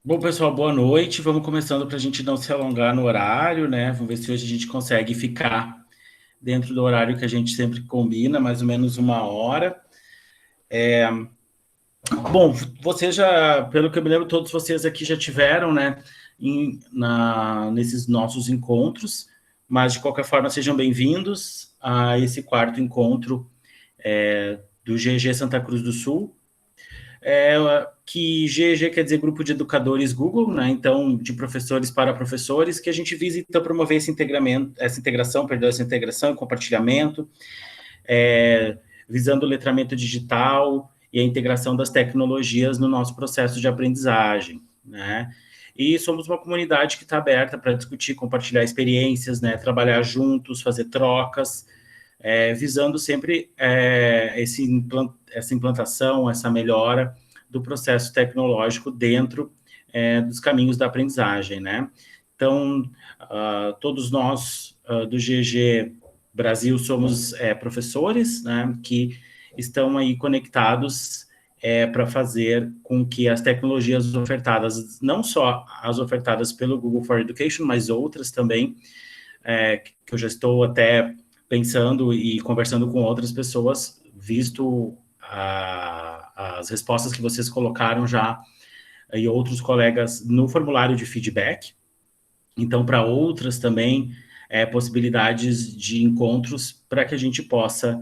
Bom, pessoal, boa noite. Vamos começando para a gente não se alongar no horário, né? Vamos ver se hoje a gente consegue ficar dentro do horário que a gente sempre combina, mais ou menos 1 hora. Bom, vocês já, pelo que eu me lembro, todos vocês aqui já tiveram, né, nesses nossos encontros, mas de qualquer forma sejam bem-vindos a esse quarto encontro do GG Santa Cruz do Sul. Que GEG quer dizer Grupo de Educadores Google, né? Então, de professores para professores, que a gente visa, então, promover essa integração e compartilhamento, visando o letramento digital e a integração das tecnologias no nosso processo de aprendizagem, né? E somos uma comunidade que está aberta para discutir, compartilhar experiências, né? Trabalhar juntos, fazer trocas, visando sempre essa implantação, essa melhora do processo tecnológico dentro dos caminhos da aprendizagem, né? Então, todos nós do GG Brasil somos professores, né, que estão aí conectados para fazer com que as tecnologias ofertadas, não só as ofertadas pelo Google for Education, mas outras também, que eu já estou até pensando e conversando com outras pessoas, visto as respostas que vocês colocaram já e outros colegas no formulário de feedback. Então, para outras também, possibilidades de encontros para que a gente possa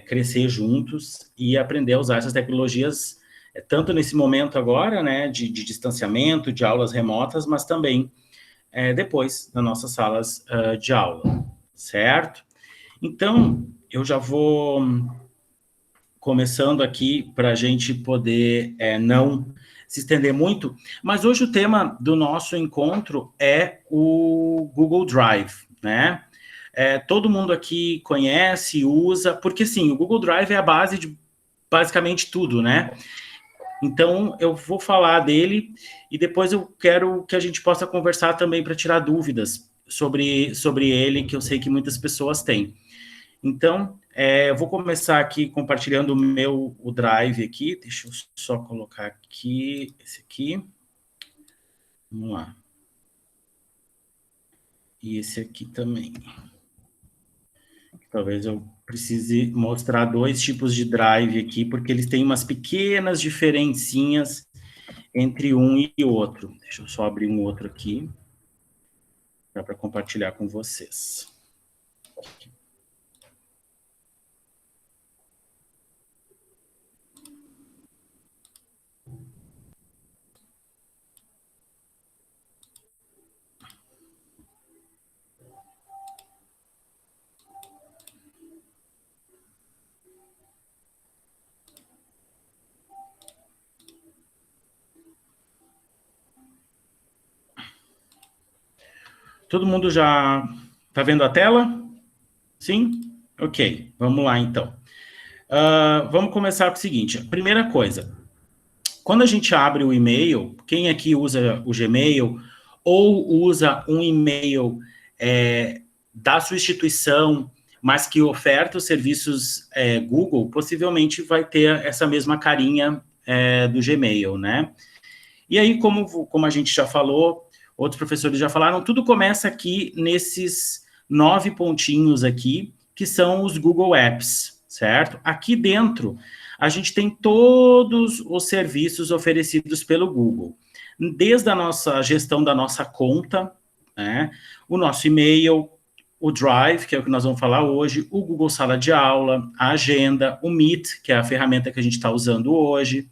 crescer juntos e aprender a usar essas tecnologias, tanto nesse momento agora, né, de distanciamento, de aulas remotas, mas também depois nas nossas salas de aula, certo? Então, eu já vou começando aqui para a gente poder não se estender muito, mas hoje o tema do nosso encontro é o Google Drive, né? Todo mundo aqui conhece, usa, porque sim, o Google Drive é a base de basicamente tudo, né? Então, eu vou falar dele e depois eu quero que a gente possa conversar também para tirar dúvidas sobre ele, que eu sei que muitas pessoas têm. Então, eu vou começar aqui compartilhando o Drive aqui. Deixa eu só colocar aqui, esse aqui. Vamos lá. E esse aqui também. Talvez eu precise mostrar dois tipos de Drive aqui, porque eles têm umas pequenas diferencinhas entre um e outro. Deixa eu só abrir um outro aqui, para compartilhar com vocês. Todo mundo já está vendo a tela? Sim? Ok, vamos lá então. Vamos começar com o seguinte. A primeira coisa, quando a gente abre o e-mail, quem aqui usa o Gmail ou usa um e-mail da sua instituição, mas que oferta os serviços Google, possivelmente vai ter essa mesma carinha do Gmail, né? E aí, como a gente já falou, outros professores já falaram, tudo começa aqui nesses 9 pontinhos aqui, que são os Google Apps, certo? Aqui dentro, a gente tem todos os serviços oferecidos pelo Google, desde a nossa gestão da nossa conta, né, o nosso e-mail, o Drive, que é o que nós vamos falar hoje, o Google Sala de Aula, a Agenda, o Meet, que é a ferramenta que a gente está usando hoje.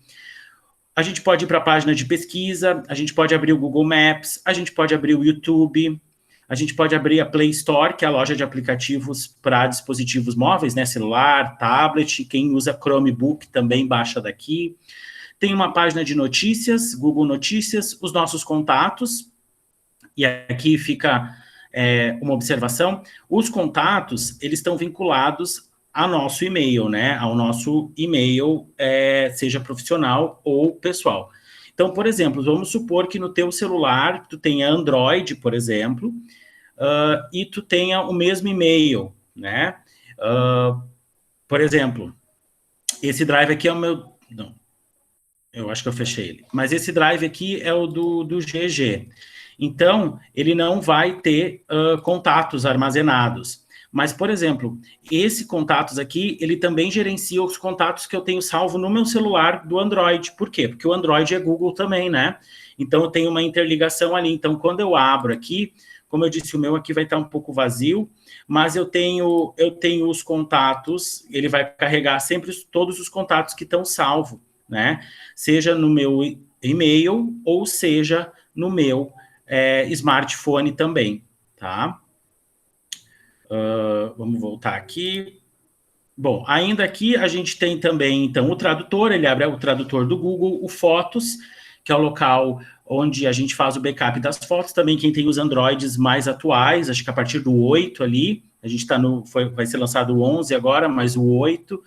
A gente pode ir para a página de pesquisa, a gente pode abrir o Google Maps, a gente pode abrir o YouTube, a gente pode abrir a Play Store, que é a loja de aplicativos para dispositivos móveis, né, celular, tablet, quem usa Chromebook também baixa daqui. Tem uma página de notícias, Google Notícias, os nossos contatos, e aqui fica uma observação, os contatos, eles estão vinculados ao nosso e-mail, né? Ao nosso e-mail, seja profissional ou pessoal. Então, por exemplo, vamos supor que no teu celular tu tenha Android, por exemplo, e tu tenha o mesmo e-mail, né? Por exemplo, esse drive aqui é o meu... Não. Eu acho que eu fechei ele. Mas esse drive aqui é o do GG. Então, ele não vai ter contatos armazenados. Mas, por exemplo, esse contatos aqui, ele também gerencia os contatos que eu tenho salvo no meu celular do Android. Por quê? Porque o Android é Google também, né? Então, eu tenho uma interligação ali. Então, quando eu abro aqui, como eu disse, o meu aqui vai estar um pouco vazio, mas eu tenho os contatos, ele vai carregar sempre todos os contatos que estão salvos, né? Seja no meu e-mail ou seja no meu smartphone também, tá? Vamos voltar aqui. Bom, ainda aqui a gente tem também, então, o tradutor, ele abre o tradutor do Google, o Fotos, que é o local onde a gente faz o backup das fotos, também quem tem os Androids mais atuais, acho que a partir do 8 ali, a gente está vai ser lançado o 11 agora, mas o 8,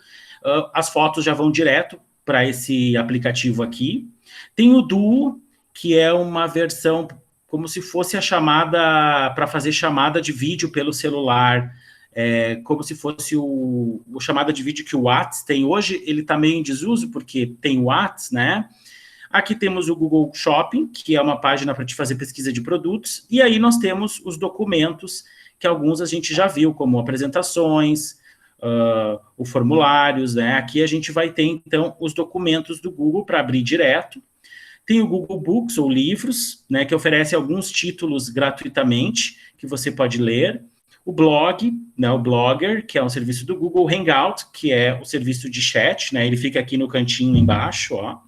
as fotos já vão direto para esse aplicativo aqui. Tem o Duo, que é uma versão como se fosse a chamada, para fazer chamada de vídeo pelo celular, como se fosse o chamada de vídeo que o WhatsApp tem hoje, ele está meio em desuso, porque tem o WhatsApp, né? Aqui temos o Google Shopping, que é uma página para te fazer pesquisa de produtos, e aí nós temos os documentos, que alguns a gente já viu, como apresentações, os formulários, né? Aqui a gente vai ter, então, os documentos do Google para abrir direto. Tem o Google Books, ou livros, né, que oferece alguns títulos gratuitamente, que você pode ler. O blog, né, o Blogger, que é um serviço do Google. Hangout, que é o serviço de chat, né, ele fica aqui no cantinho embaixo, ó.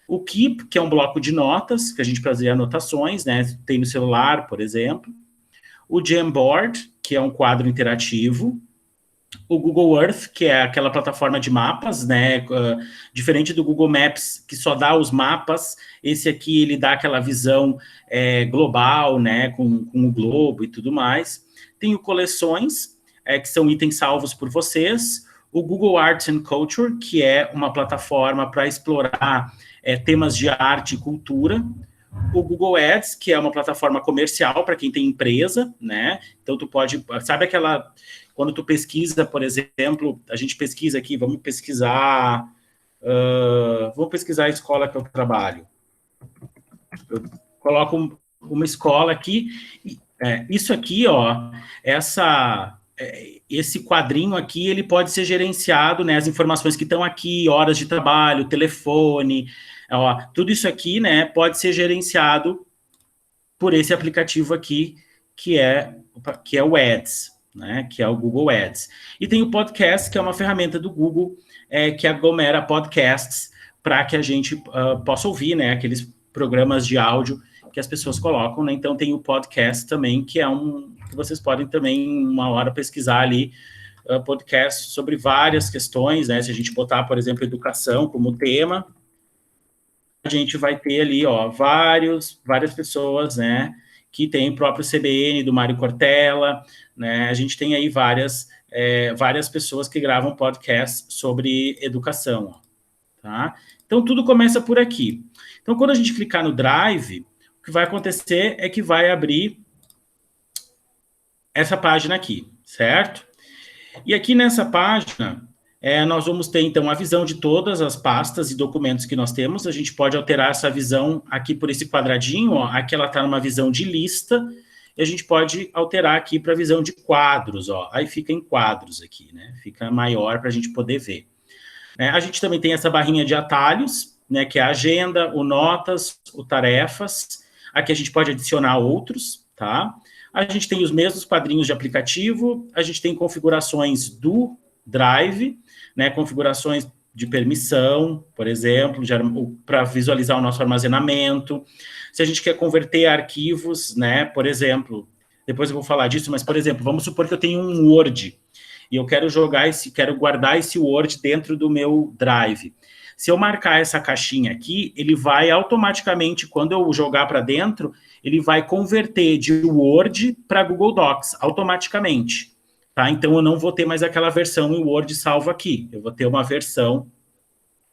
O Keep, que é um bloco de notas, que a gente faz anotações, né, tem no celular, por exemplo. O Jamboard, que é um quadro interativo. O Google Earth, que é aquela plataforma de mapas, né, diferente do Google Maps, que só dá os mapas, esse aqui ele dá aquela visão global, né, com o globo e tudo mais. Tem o Coleções, que são itens salvos por vocês. O Google Arts and Culture, que é uma plataforma para explorar temas de arte e cultura. O Google Ads, que é uma plataforma comercial para quem tem empresa, né? Então, tu pode... Sabe aquela... Quando tu pesquisa, por exemplo, a gente pesquisa aqui, vamos pesquisar a escola que eu trabalho. Eu coloco uma escola aqui, isso aqui, ó, esse quadrinho aqui, ele pode ser gerenciado, né, as informações que estão aqui, horas de trabalho, telefone, ó, tudo isso aqui, né, pode ser gerenciado por esse aplicativo aqui, que é o Ads, né, que é o Google Ads. E tem o Podcast, que é uma ferramenta do Google, que aglomera podcasts para que a gente possa ouvir, né, aqueles programas de áudio que as pessoas colocam, né? Então tem o Podcast também, que é que vocês podem também, uma hora, pesquisar ali, podcast sobre várias questões, né? Se a gente botar, por exemplo, educação como tema, a gente vai ter ali, ó, várias pessoas, né, que tem o próprio CBN do Mário Cortella, né? A gente tem aí várias pessoas que gravam podcasts sobre educação, ó, tá? Então, tudo começa por aqui. Então, quando a gente clicar no Drive, o que vai acontecer é que vai abrir essa página aqui, certo? E aqui nessa página, nós vamos ter, então, a visão de todas as pastas e documentos que nós temos. A gente pode alterar essa visão aqui por esse quadradinho, ó. Aqui ela está numa visão de lista, e a gente pode alterar aqui para a visão de quadros, ó. Aí fica em quadros aqui, né? Fica maior para a gente poder ver. A gente também tem essa barrinha de atalhos, né, que é a agenda, o notas, o tarefas. Aqui a gente pode adicionar outros, tá? A gente tem os mesmos quadrinhos de aplicativo, a gente tem configurações do Drive, né, configurações de permissão, por exemplo, para visualizar o nosso armazenamento. Se a gente quer converter arquivos, né, por exemplo, depois eu vou falar disso, mas, por exemplo, vamos supor que eu tenho um Word, e eu quero guardar esse Word dentro do meu Drive. Se eu marcar essa caixinha aqui, ele vai automaticamente, quando eu jogar para dentro, ele vai converter de Word para Google Docs, automaticamente. Tá? Então, eu não vou ter mais aquela versão em Word salvo aqui. Eu vou ter uma versão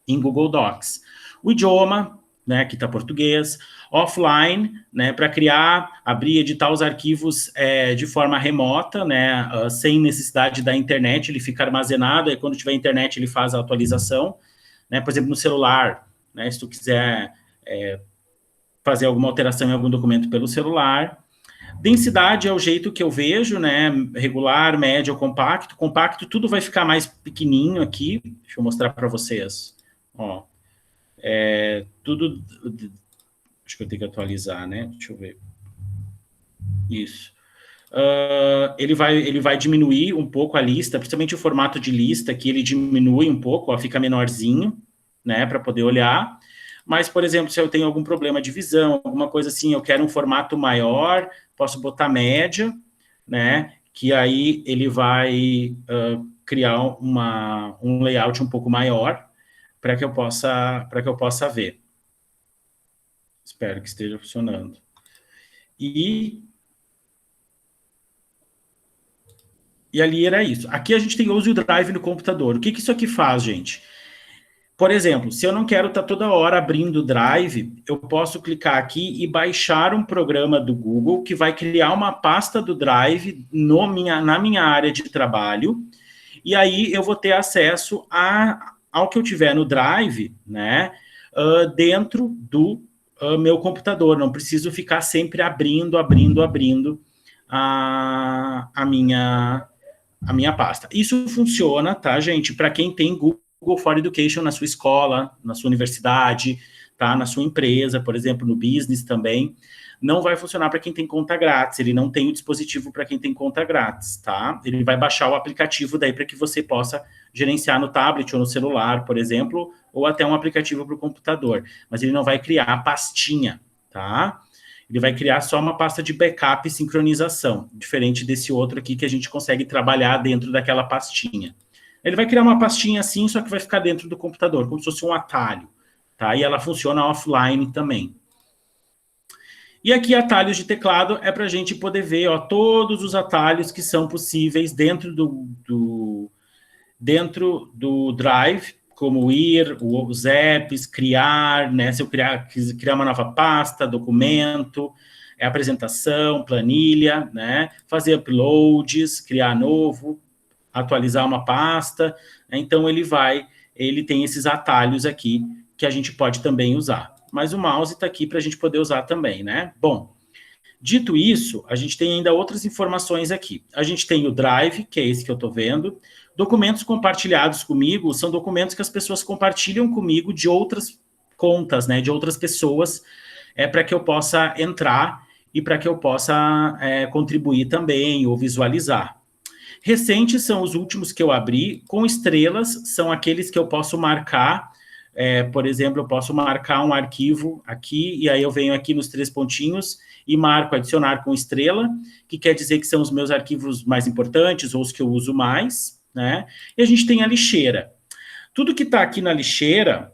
em Google Docs. O idioma, né, que está português. Offline, né, para criar, abrir, editar os arquivos de forma remota, né, sem necessidade da internet, ele fica armazenado, e quando tiver internet ele faz a atualização. Né, por exemplo, no celular, né? Se tu quiser fazer alguma alteração em algum documento pelo celular. Densidade é o jeito que eu vejo, né? Regular, médio ou compacto. Compacto, tudo vai ficar mais pequenininho aqui. Deixa eu mostrar para vocês. Ó, tudo... Acho que eu tenho que atualizar, né? Deixa eu ver. Isso. Ele vai diminuir um pouco a lista, principalmente o formato de lista, que ele diminui um pouco, ó, fica menorzinho, né? Para poder olhar. Mas, por exemplo, se eu tenho algum problema de visão, alguma coisa assim, eu quero um formato maior, posso botar média, né? Que aí ele vai criar um layout um pouco maior para que eu possa ver. Espero que esteja funcionando. E ali era isso. Aqui a gente tem uso do Drive no computador. O que isso aqui faz, gente? Por exemplo, se eu não quero estar toda hora abrindo o Drive, eu posso clicar aqui e baixar um programa do Google que vai criar uma pasta do Drive na minha área de trabalho, e aí eu vou ter acesso ao que eu tiver no Drive, né, dentro do meu computador. Não preciso ficar sempre abrindo a minha pasta. Isso funciona, tá, gente, para quem tem Google for Education na sua escola, na sua universidade, tá, na sua empresa, por exemplo, no business também. Não vai funcionar para quem tem conta grátis, ele não tem o dispositivo para quem tem conta grátis, tá? Ele vai baixar o aplicativo daí para que você possa gerenciar no tablet ou no celular, por exemplo, ou até um aplicativo para o computador, mas ele não vai criar a pastinha, tá? Ele vai criar só uma pasta de backup e sincronização, diferente desse outro aqui que a gente consegue trabalhar dentro daquela pastinha. Ele vai criar uma pastinha assim, só que vai ficar dentro do computador, como se fosse um atalho, tá? E ela funciona offline também. E aqui, atalhos de teclado, é para a gente poder ver, ó, todos os atalhos que são possíveis dentro do Drive, como ir, os apps, criar, né? Se eu quiser criar uma nova pasta, documento, apresentação, planilha, né? Fazer uploads, criar novo, atualizar uma pasta. Né? Então, ele tem esses atalhos aqui que a gente pode também usar. Mas o mouse está aqui para a gente poder usar também, né? Bom, dito isso, a gente tem ainda outras informações aqui. A gente tem o Drive, que é esse que eu estou vendo. Documentos compartilhados comigo são documentos que as pessoas compartilham comigo de outras contas, né? De outras pessoas, para que eu possa entrar e para que eu possa contribuir também ou visualizar. Recentes são os últimos que eu abri. Com estrelas são aqueles que eu posso marcar. Por exemplo, eu posso marcar um arquivo aqui, e aí eu venho aqui nos 3 pontinhos e marco adicionar com estrela, que quer dizer que são os meus arquivos mais importantes, ou os que eu uso mais, né? E a gente tem a lixeira. Tudo que está aqui na lixeira,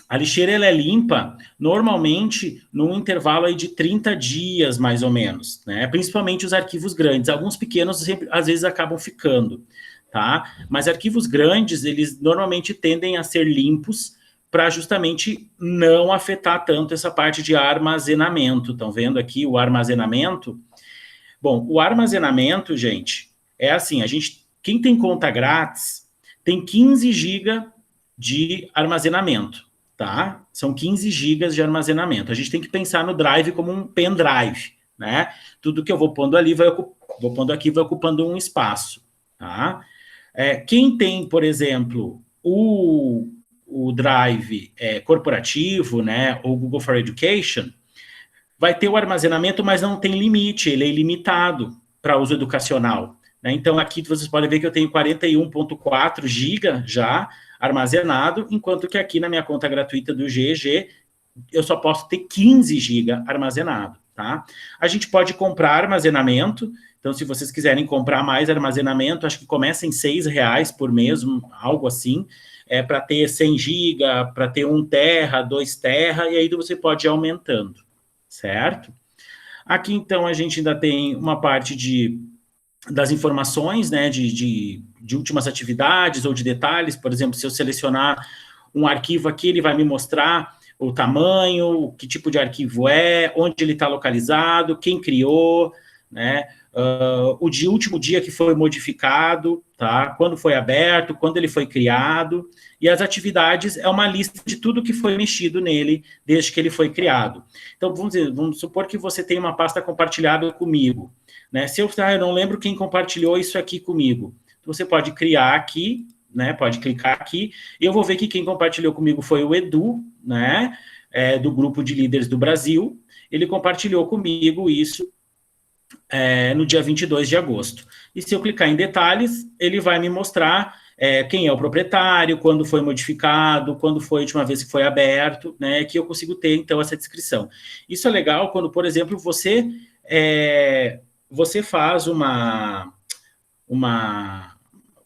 a lixeira ela é limpa normalmente num intervalo aí de 30 dias, mais ou menos, né? Principalmente os arquivos grandes. Alguns pequenos às vezes acabam ficando. Tá? Mas arquivos grandes, eles normalmente tendem a ser limpos para justamente não afetar tanto essa parte de armazenamento. Estão vendo aqui o armazenamento? Bom, o armazenamento, gente, é assim, quem tem conta grátis tem 15 GB de armazenamento, tá? São 15 GB de armazenamento. A gente tem que pensar no Drive como um pendrive, né? Tudo que eu vou pondo ali, vou pondo aqui, vai ocupando um espaço, tá? Quem tem, por exemplo, o Drive corporativo, né, ou Google for Education, vai ter o armazenamento, mas não tem limite, ele é ilimitado para uso educacional. Né? Então, aqui vocês podem ver que eu tenho 41.4 GB já armazenado, enquanto que aqui na minha conta gratuita do GEG, eu só posso ter 15 GB armazenado. Tá? A gente pode comprar armazenamento. Então, se vocês quiserem comprar mais armazenamento, acho que começa em R$6 por mês, algo assim, para ter 100 GB, para ter 1 TB, 2 TB, e aí você pode ir aumentando, certo? Aqui, então, a gente ainda tem uma parte das informações, né, de últimas atividades ou de detalhes. Por exemplo, se eu selecionar um arquivo aqui, ele vai me mostrar o tamanho, que tipo de arquivo onde ele está localizado, quem criou, né? O último dia que foi modificado, tá? Quando foi aberto, quando ele foi criado, e as atividades é uma lista de tudo que foi mexido nele desde que ele foi criado. Então, vamos supor que você tem uma pasta compartilhada comigo, né? Se eu não lembro quem compartilhou isso aqui comigo, você pode criar aqui, né? Pode clicar aqui, e eu vou ver que quem compartilhou comigo foi o Edu, né? Do grupo de líderes do Brasil. Ele compartilhou comigo isso no dia 22 de agosto. E se eu clicar em detalhes, ele vai me mostrar quem é o proprietário, quando foi modificado, quando foi a última vez que foi aberto, né, que eu consigo ter, então, essa descrição. Isso é legal quando, por exemplo, você faz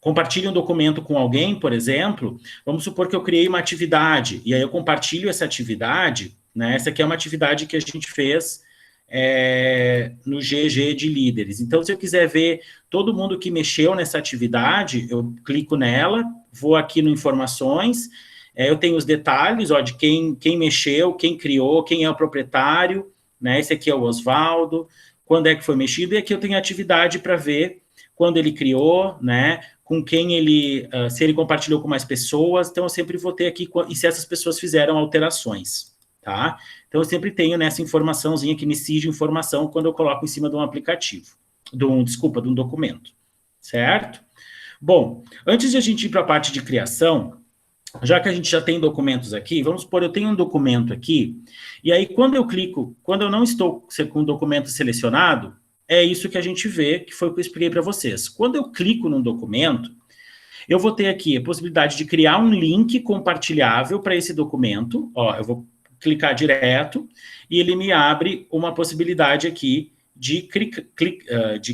compartilha um documento com alguém, por exemplo, vamos supor que eu criei uma atividade, e aí eu compartilho essa atividade, né, essa aqui é uma atividade que a gente fez no GG de líderes. Então, se eu quiser ver todo mundo que mexeu nessa atividade, eu clico nela, vou aqui no informações, eu tenho os detalhes, ó, de quem mexeu, quem criou, quem é o proprietário, né? Esse aqui é o Oswaldo, quando é que foi mexido, e aqui eu tenho atividade para ver quando ele criou, né? Com quem ele, se ele compartilhou com mais pessoas, então eu sempre vou ter aqui, e se essas pessoas fizeram alterações, tá? Então, eu sempre tenho nessa informaçãozinha que me exige informação quando eu coloco em cima de um aplicativo, de um documento, certo? Bom, antes de a gente ir para a parte de criação, já que a gente já tem documentos aqui, vamos supor, eu tenho um documento aqui, e aí quando eu clico, quando eu não estou com o documento selecionado, é isso que a gente vê, que foi o que eu expliquei para vocês. Quando eu clico num documento, eu vou ter aqui a possibilidade de criar um link compartilhável para esse documento, ó, eu vou clicar direto, e ele me abre uma possibilidade aqui de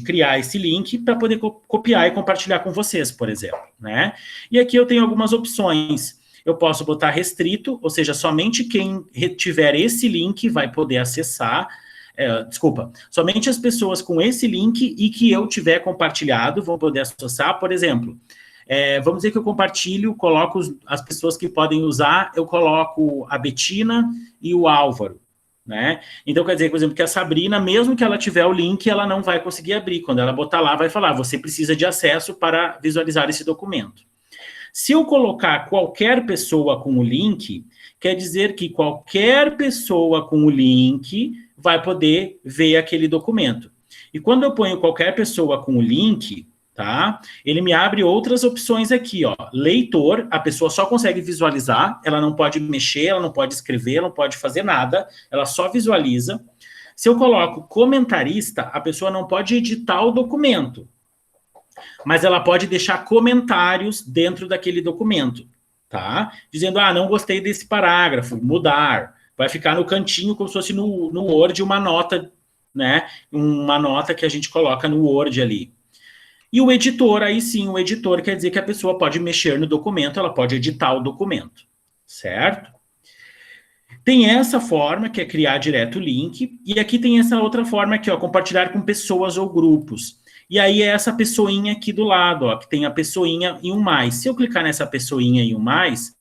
criar esse link para poder copiar e compartilhar com vocês, por exemplo, né? E aqui eu tenho algumas opções. Eu posso botar restrito, ou seja, somente quem tiver esse link vai poder acessar, somente as pessoas com esse link e que eu tiver compartilhado vão poder acessar, por exemplo, vamos dizer que eu compartilho, coloco as pessoas que podem usar, eu coloco a Betina e o Álvaro, né? Então, quer dizer, por exemplo, que a Sabrina, mesmo que ela tiver o link, ela não vai conseguir abrir. Quando ela botar lá, vai falar, você precisa de acesso para visualizar esse documento. Se eu colocar qualquer pessoa com o link, quer dizer que qualquer pessoa com o link vai poder ver aquele documento. E quando eu ponho qualquer pessoa com o link, tá? Ele me abre outras opções aqui, ó. Leitor, a pessoa só consegue visualizar, ela não pode mexer, ela não pode escrever, ela não pode fazer nada, ela só visualiza. Se eu coloco comentarista, a pessoa não pode editar o documento, mas ela pode deixar comentários dentro daquele documento, tá? Dizendo, não gostei desse parágrafo, mudar. Vai ficar no cantinho, como se fosse no Word, uma nota, né? Uma nota que a gente coloca no Word ali. E o editor, aí sim, o editor quer dizer que a pessoa pode mexer no documento, ela pode editar o documento, certo? Tem essa forma, que é criar direto o link, e aqui tem essa outra forma aqui, ó, compartilhar com pessoas ou grupos. E aí é essa pessoinha aqui do lado, ó, que tem a pessoinha e um mais. Se eu clicar nessa pessoinha e um mais,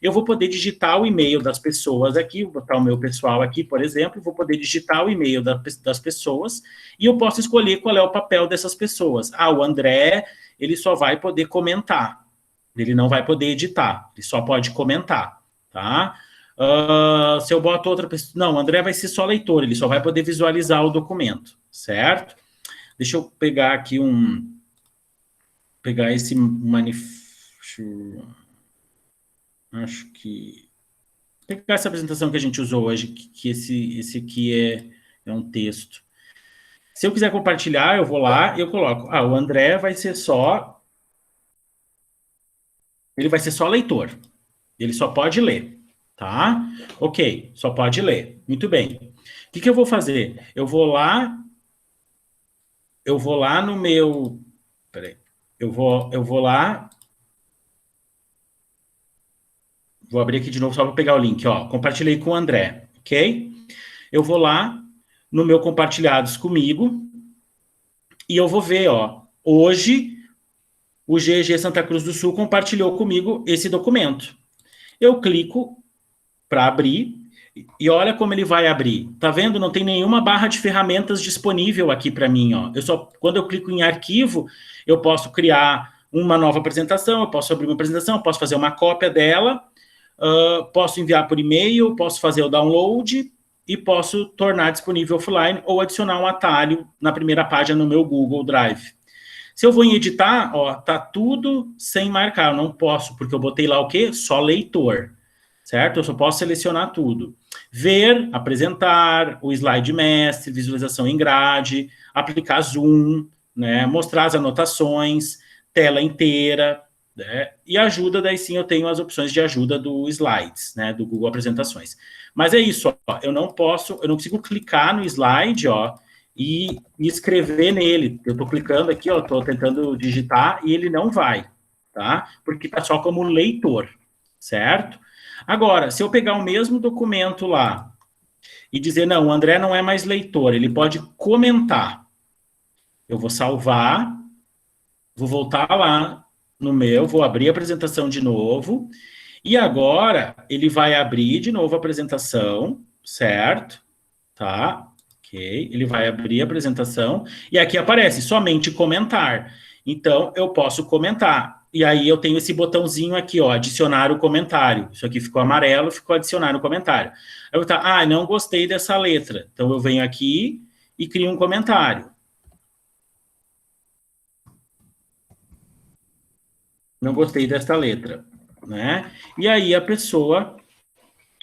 eu vou poder digitar o e-mail das pessoas aqui, vou botar o meu pessoal aqui, por exemplo, vou poder digitar o e-mail das pessoas e eu posso escolher qual é o papel dessas pessoas. O André, ele só vai poder comentar, ele não vai poder editar, ele só pode comentar, tá? Se eu boto outra pessoa... Não, o André vai ser só leitor, ele só vai poder visualizar o documento, certo? Deixa eu pegar aqui pegar esse manifesto... Acho que... Pegar essa apresentação que a gente usou hoje, que esse aqui é um texto. Se eu quiser compartilhar, eu vou lá e eu coloco. O André vai ser só... Ele vai ser só leitor. Ele só pode ler, tá? Ok, só pode ler. Muito bem. O que eu vou fazer? Eu vou lá no meu... Peraí. Eu vou lá... Vou abrir aqui de novo só para pegar o link, ó. Compartilhei com o André, ok? Eu vou lá no meu compartilhados comigo e eu vou ver, ó. Hoje, o GG Santa Cruz do Sul compartilhou comigo esse documento. Eu clico para abrir E olha como ele vai abrir. Tá vendo? Não tem nenhuma barra de ferramentas disponível aqui para mim, ó. Quando eu clico em arquivo, eu posso criar uma nova apresentação, eu posso abrir uma apresentação, eu posso fazer uma cópia dela, posso enviar por e-mail, posso fazer o download e posso tornar disponível offline ou adicionar um atalho na primeira página no meu Google Drive. Se eu vou em editar, ó, tá tudo sem marcar. Eu não posso, porque eu botei lá o quê? Só leitor, certo? Eu só posso selecionar tudo. Ver, apresentar, o slide mestre, visualização em grade, aplicar zoom, né? Mostrar as anotações, tela inteira, né? E ajuda, daí sim eu tenho as opções de ajuda do slides, né? Do Google Apresentações. Mas é isso, ó, eu não consigo clicar no slide, ó, e escrever nele. Eu estou clicando aqui, ó, estou tentando digitar e ele não vai, tá? Porque está só como leitor, certo? Agora, se eu pegar o mesmo documento lá e dizer, não, o André não é mais leitor, ele pode comentar. Eu vou salvar, vou voltar lá no meu, vou abrir a apresentação de novo, e agora ele vai abrir de novo a apresentação, certo? Tá? Ok, ele vai abrir a apresentação, e aqui aparece somente comentar. Então, eu posso comentar. E aí eu tenho esse botãozinho aqui, ó, adicionar o comentário. Isso aqui ficou amarelo, ficou adicionar o comentário. Aí eu tá, não gostei dessa letra. Então eu venho aqui e crio um comentário. Não gostei dessa letra, né? E aí a pessoa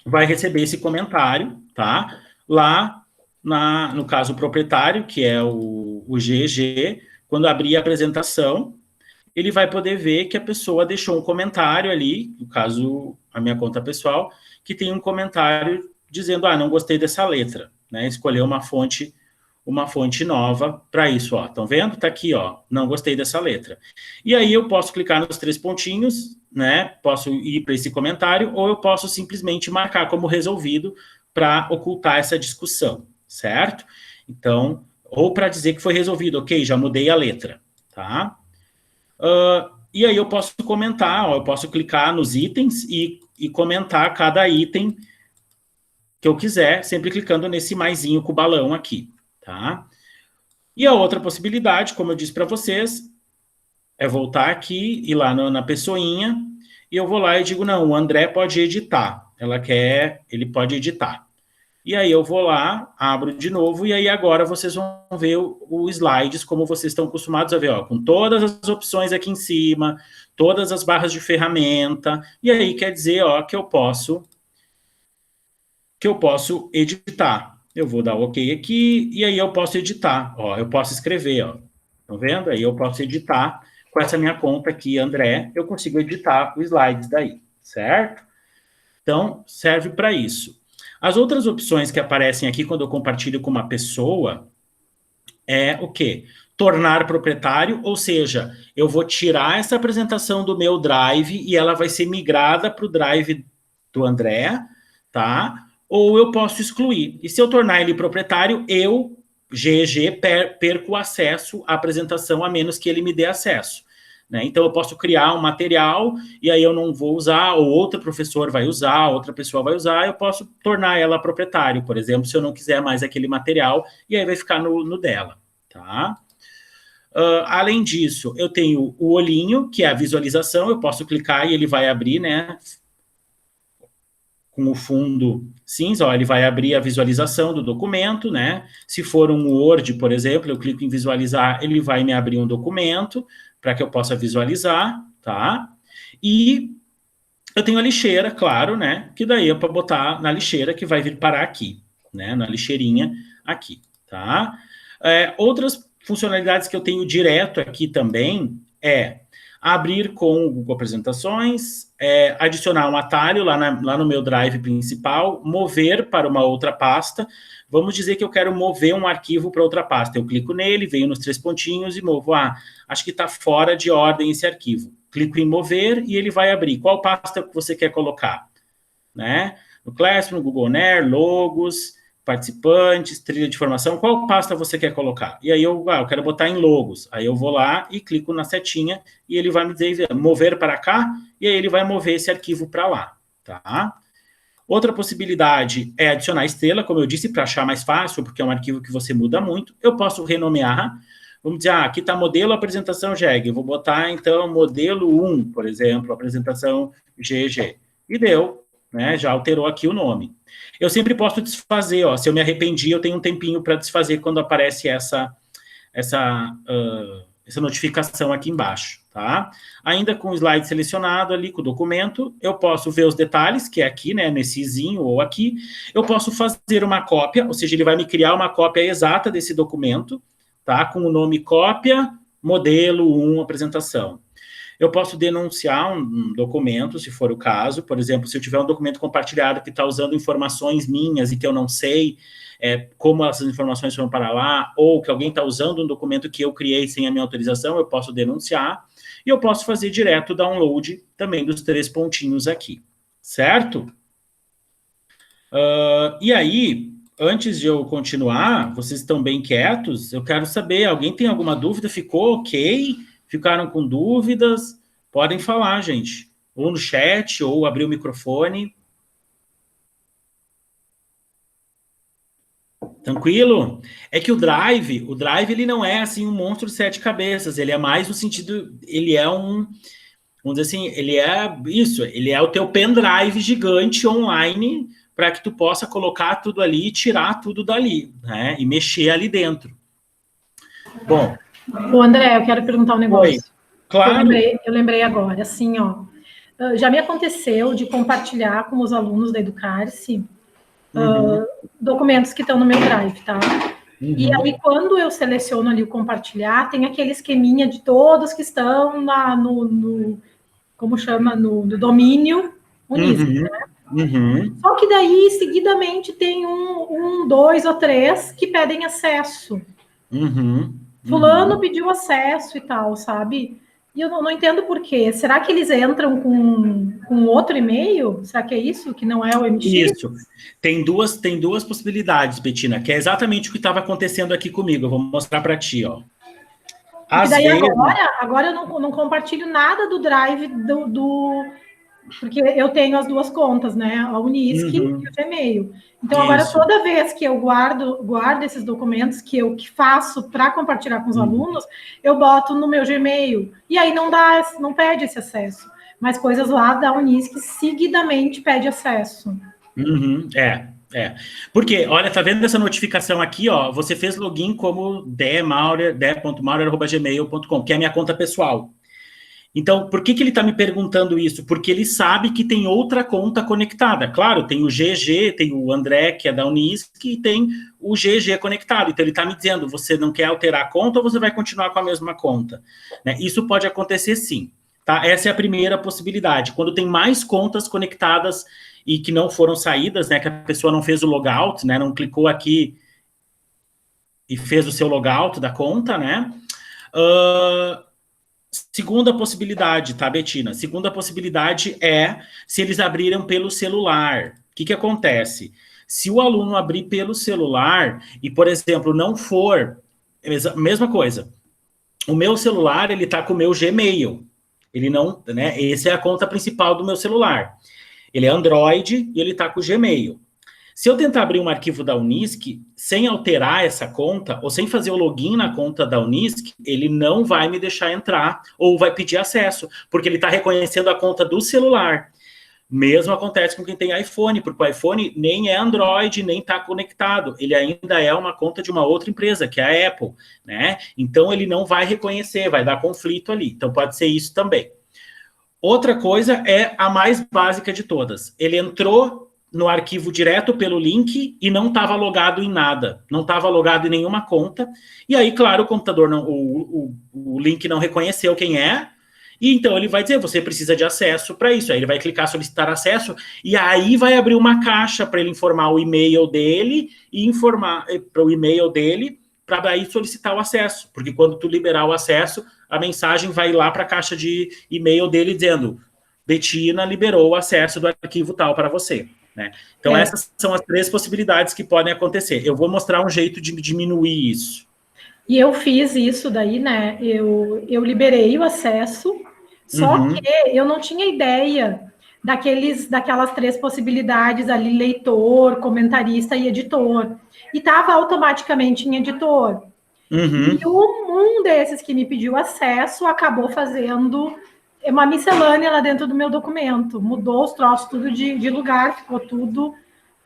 vai receber esse comentário, tá? Lá, no caso, o proprietário, que é o GG, quando abrir a apresentação, ele vai poder ver que a pessoa deixou um comentário ali, no caso, a minha conta pessoal, que tem um comentário dizendo, não gostei dessa letra, né? Escolher uma fonte nova para isso, ó. Estão vendo? Tá aqui, ó. Não gostei dessa letra. E aí eu posso clicar nos 3 pontinhos, né? Posso ir para esse comentário, ou eu posso simplesmente marcar como resolvido para ocultar essa discussão, certo? Então, ou para dizer que foi resolvido, ok, já mudei a letra, tá? E aí eu posso comentar, ó, eu posso clicar nos itens e comentar cada item que eu quiser, sempre clicando nesse maisinho com o balão aqui, tá? E a outra possibilidade, como eu disse para vocês, é voltar aqui, ir lá na pessoinha, e eu vou lá e digo, não, o André pode editar. Ele pode editar. E aí eu vou lá, abro de novo, e aí agora vocês vão ver o slides como vocês estão acostumados a ver, ó, com todas as opções aqui em cima, todas as barras de ferramenta, e aí quer dizer, ó, que eu posso editar. Eu vou dar OK aqui, e aí eu posso editar, ó, eu posso escrever, ó, estão vendo? Aí eu posso editar, com essa minha conta aqui, André, eu consigo editar os slides daí, certo? Então, serve para isso. As outras opções que aparecem aqui quando eu compartilho com uma pessoa é o quê? Tornar proprietário, ou seja, eu vou tirar essa apresentação do meu Drive e ela vai ser migrada para o Drive do André, tá? Ou eu posso excluir. E se eu tornar ele proprietário, eu, GG, perco o acesso à apresentação, a menos que ele me dê acesso. Né? Então, eu posso criar um material e aí eu não vou usar, ou outro professor vai usar, outra pessoa vai usar, eu posso tornar ela proprietário, por exemplo, se eu não quiser mais aquele material, e aí vai ficar no dela. Tá? Além disso, eu tenho o olhinho, que é a visualização, eu posso clicar e ele vai abrir, né? Com o fundo cinza, ó, ele vai abrir a visualização do documento, né? Se for um Word, por exemplo, eu clico em visualizar, ele vai me abrir um documento para que eu possa visualizar, tá? E eu tenho a lixeira, claro, né? Que daí é para botar na lixeira que vai vir parar aqui, né? Na lixeirinha aqui, tá? Outras funcionalidades que eu tenho direto aqui também é abrir com o Google Apresentações, adicionar um atalho lá no meu Drive principal, mover para uma outra pasta. Vamos dizer que eu quero mover um arquivo para outra pasta. Eu clico nele, venho nos 3 pontinhos e movo. Acho que está fora de ordem esse arquivo. Clico em mover e ele vai abrir. Qual pasta que você quer colocar? Né? No Classroom, no Google Air, logos, participantes, trilha de formação, qual pasta você quer colocar? E aí eu quero botar em logos. Aí eu vou lá e clico na setinha e ele vai me dizer mover para cá, e aí ele vai mover esse arquivo para lá, tá? Outra possibilidade é adicionar estrela, como eu disse, para achar mais fácil, porque é um arquivo que você muda muito. Eu posso renomear, vamos dizer, aqui está modelo apresentação GEG, eu vou botar, então, modelo 1, por exemplo, apresentação GG. E deu, né? Já alterou aqui o nome. Eu sempre posso desfazer, ó, se eu me arrependi, eu tenho um tempinho para desfazer quando aparece essa notificação aqui embaixo, tá? Ainda com o slide selecionado ali, com o documento, eu posso ver os detalhes, que é aqui, né, nesse izinho ou aqui. Eu posso fazer uma cópia, ou seja, ele vai me criar uma cópia exata desse documento, tá? Com o nome cópia, modelo 1, apresentação. Eu posso denunciar um documento, se for o caso. Por exemplo, se eu tiver um documento compartilhado que está usando informações minhas e que eu não sei como essas informações foram para lá, ou que alguém está usando um documento que eu criei sem a minha autorização, eu posso denunciar. E eu posso fazer direto o download também dos 3 pontinhos aqui, certo? E aí, antes de eu continuar, vocês estão bem quietos? Eu quero saber, alguém tem alguma dúvida? Ficou ok? Ficaram com dúvidas? Podem falar, gente. Ou no chat, ou abrir o microfone. Tranquilo? É que o Drive ele não é assim um monstro de 7 cabeças, ele é mais no sentido, ele é um, vamos dizer assim, ele é isso, ele é o teu pendrive gigante online para que tu possa colocar tudo ali e tirar tudo dali, né? E mexer ali dentro. Bom. Ô, André, eu quero perguntar um negócio. Oi. Claro. Eu lembrei agora, assim, ó. Já me aconteceu de compartilhar com os alunos da Educar-se documentos que estão no meu Drive, tá? E aí, quando eu seleciono ali o compartilhar, tem aquele esqueminha de todos que estão como chama, no domínio Unisc, né? Só que daí, seguidamente, tem um, 2 ou 3 que pedem acesso. Fulano pediu acesso e tal, sabe? E eu não entendo por quê. Será que eles entram com outro e-mail? Será que é isso? Que não é o MX? Isso. Tem duas possibilidades, Betina, que é exatamente o que estava acontecendo aqui comigo. Eu vou mostrar para ti, ó. E daí agora eu não compartilho nada do Drive porque eu tenho as duas contas, né? A Unisc e o Gmail. Então, agora, toda vez que eu guardo esses documentos que eu faço para compartilhar com os alunos, eu boto no meu Gmail. E aí não pede esse acesso. Mas coisas lá da Unisc seguidamente pede acesso. Porque, olha, tá vendo essa notificação aqui, ó? Você fez login como de.maurer.gmail.com, que é a minha conta pessoal. Então, por que ele está me perguntando isso? Porque ele sabe que tem outra conta conectada. Claro, tem o GG, tem o André, que é da Unisc, e tem o GG conectado. Então, ele está me dizendo, você não quer alterar a conta ou você vai continuar com a mesma conta? Né? Isso pode acontecer sim. Tá? Essa é a primeira possibilidade. Quando tem mais contas conectadas e que não foram saídas, né, que a pessoa não fez o logout, né, não clicou aqui e fez o seu logout da conta, né? Segunda possibilidade, tá, Betina? Segunda possibilidade é se eles abriram pelo celular. O que acontece? Se o aluno abrir pelo celular e, por exemplo, não for... Mesma coisa. O meu celular, ele tá com o meu Gmail. Ele não... né? Essa é a conta principal do meu celular. Ele é Android e ele tá com o Gmail. Se eu tentar abrir um arquivo da Unisc, sem alterar essa conta, ou sem fazer o login na conta da Unisc, ele não vai me deixar entrar, ou vai pedir acesso, porque ele está reconhecendo a conta do celular. Mesmo acontece com quem tem iPhone, porque o iPhone nem é Android, nem está conectado. Ele ainda é uma conta de uma outra empresa, que é a Apple, né? Então, ele não vai reconhecer, vai dar conflito ali. Então, pode ser isso também. Outra coisa é a mais básica de todas. Ele entrou no arquivo direto pelo link e não estava logado em nada, não estava logado em nenhuma conta, e aí, claro, o computador, o link não reconheceu quem é, e então ele vai dizer, você precisa de acesso para isso, aí ele vai clicar solicitar acesso, e aí vai abrir uma caixa para ele informar o e-mail dele, e informar para o e-mail dele, para daí solicitar o acesso, porque quando tu liberar o acesso, a mensagem vai lá para a caixa de e-mail dele dizendo, Betina liberou o acesso do arquivo tal para você. Né? Então, essas são as 3 possibilidades que podem acontecer. Eu vou mostrar um jeito de diminuir isso. E eu fiz isso daí, né? Eu liberei o acesso, só que eu não tinha ideia daquelas 3 possibilidades ali, leitor, comentarista e editor. E estava automaticamente em editor. Uhum. E um desses que me pediu acesso acabou fazendo uma miscelânea lá dentro do meu documento. Mudou os troços tudo de lugar, ficou tudo...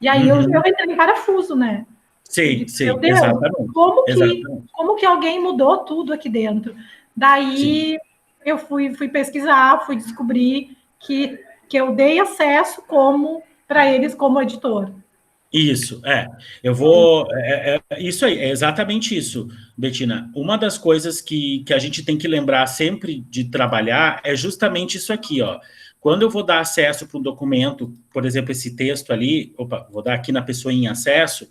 E aí eu entrei em parafuso, né? Sim, Meu Deus, exatamente. Como que alguém mudou tudo aqui dentro? Daí Sim. eu fui pesquisar, fui descobrir que eu dei acesso para eles como editor. Isso, eu vou... isso aí, é exatamente isso, Betina. Uma das coisas que a gente tem que lembrar sempre de trabalhar é justamente isso aqui, ó. Quando eu vou dar acesso para um documento, por exemplo, esse texto ali, vou dar aqui na pessoa em acesso,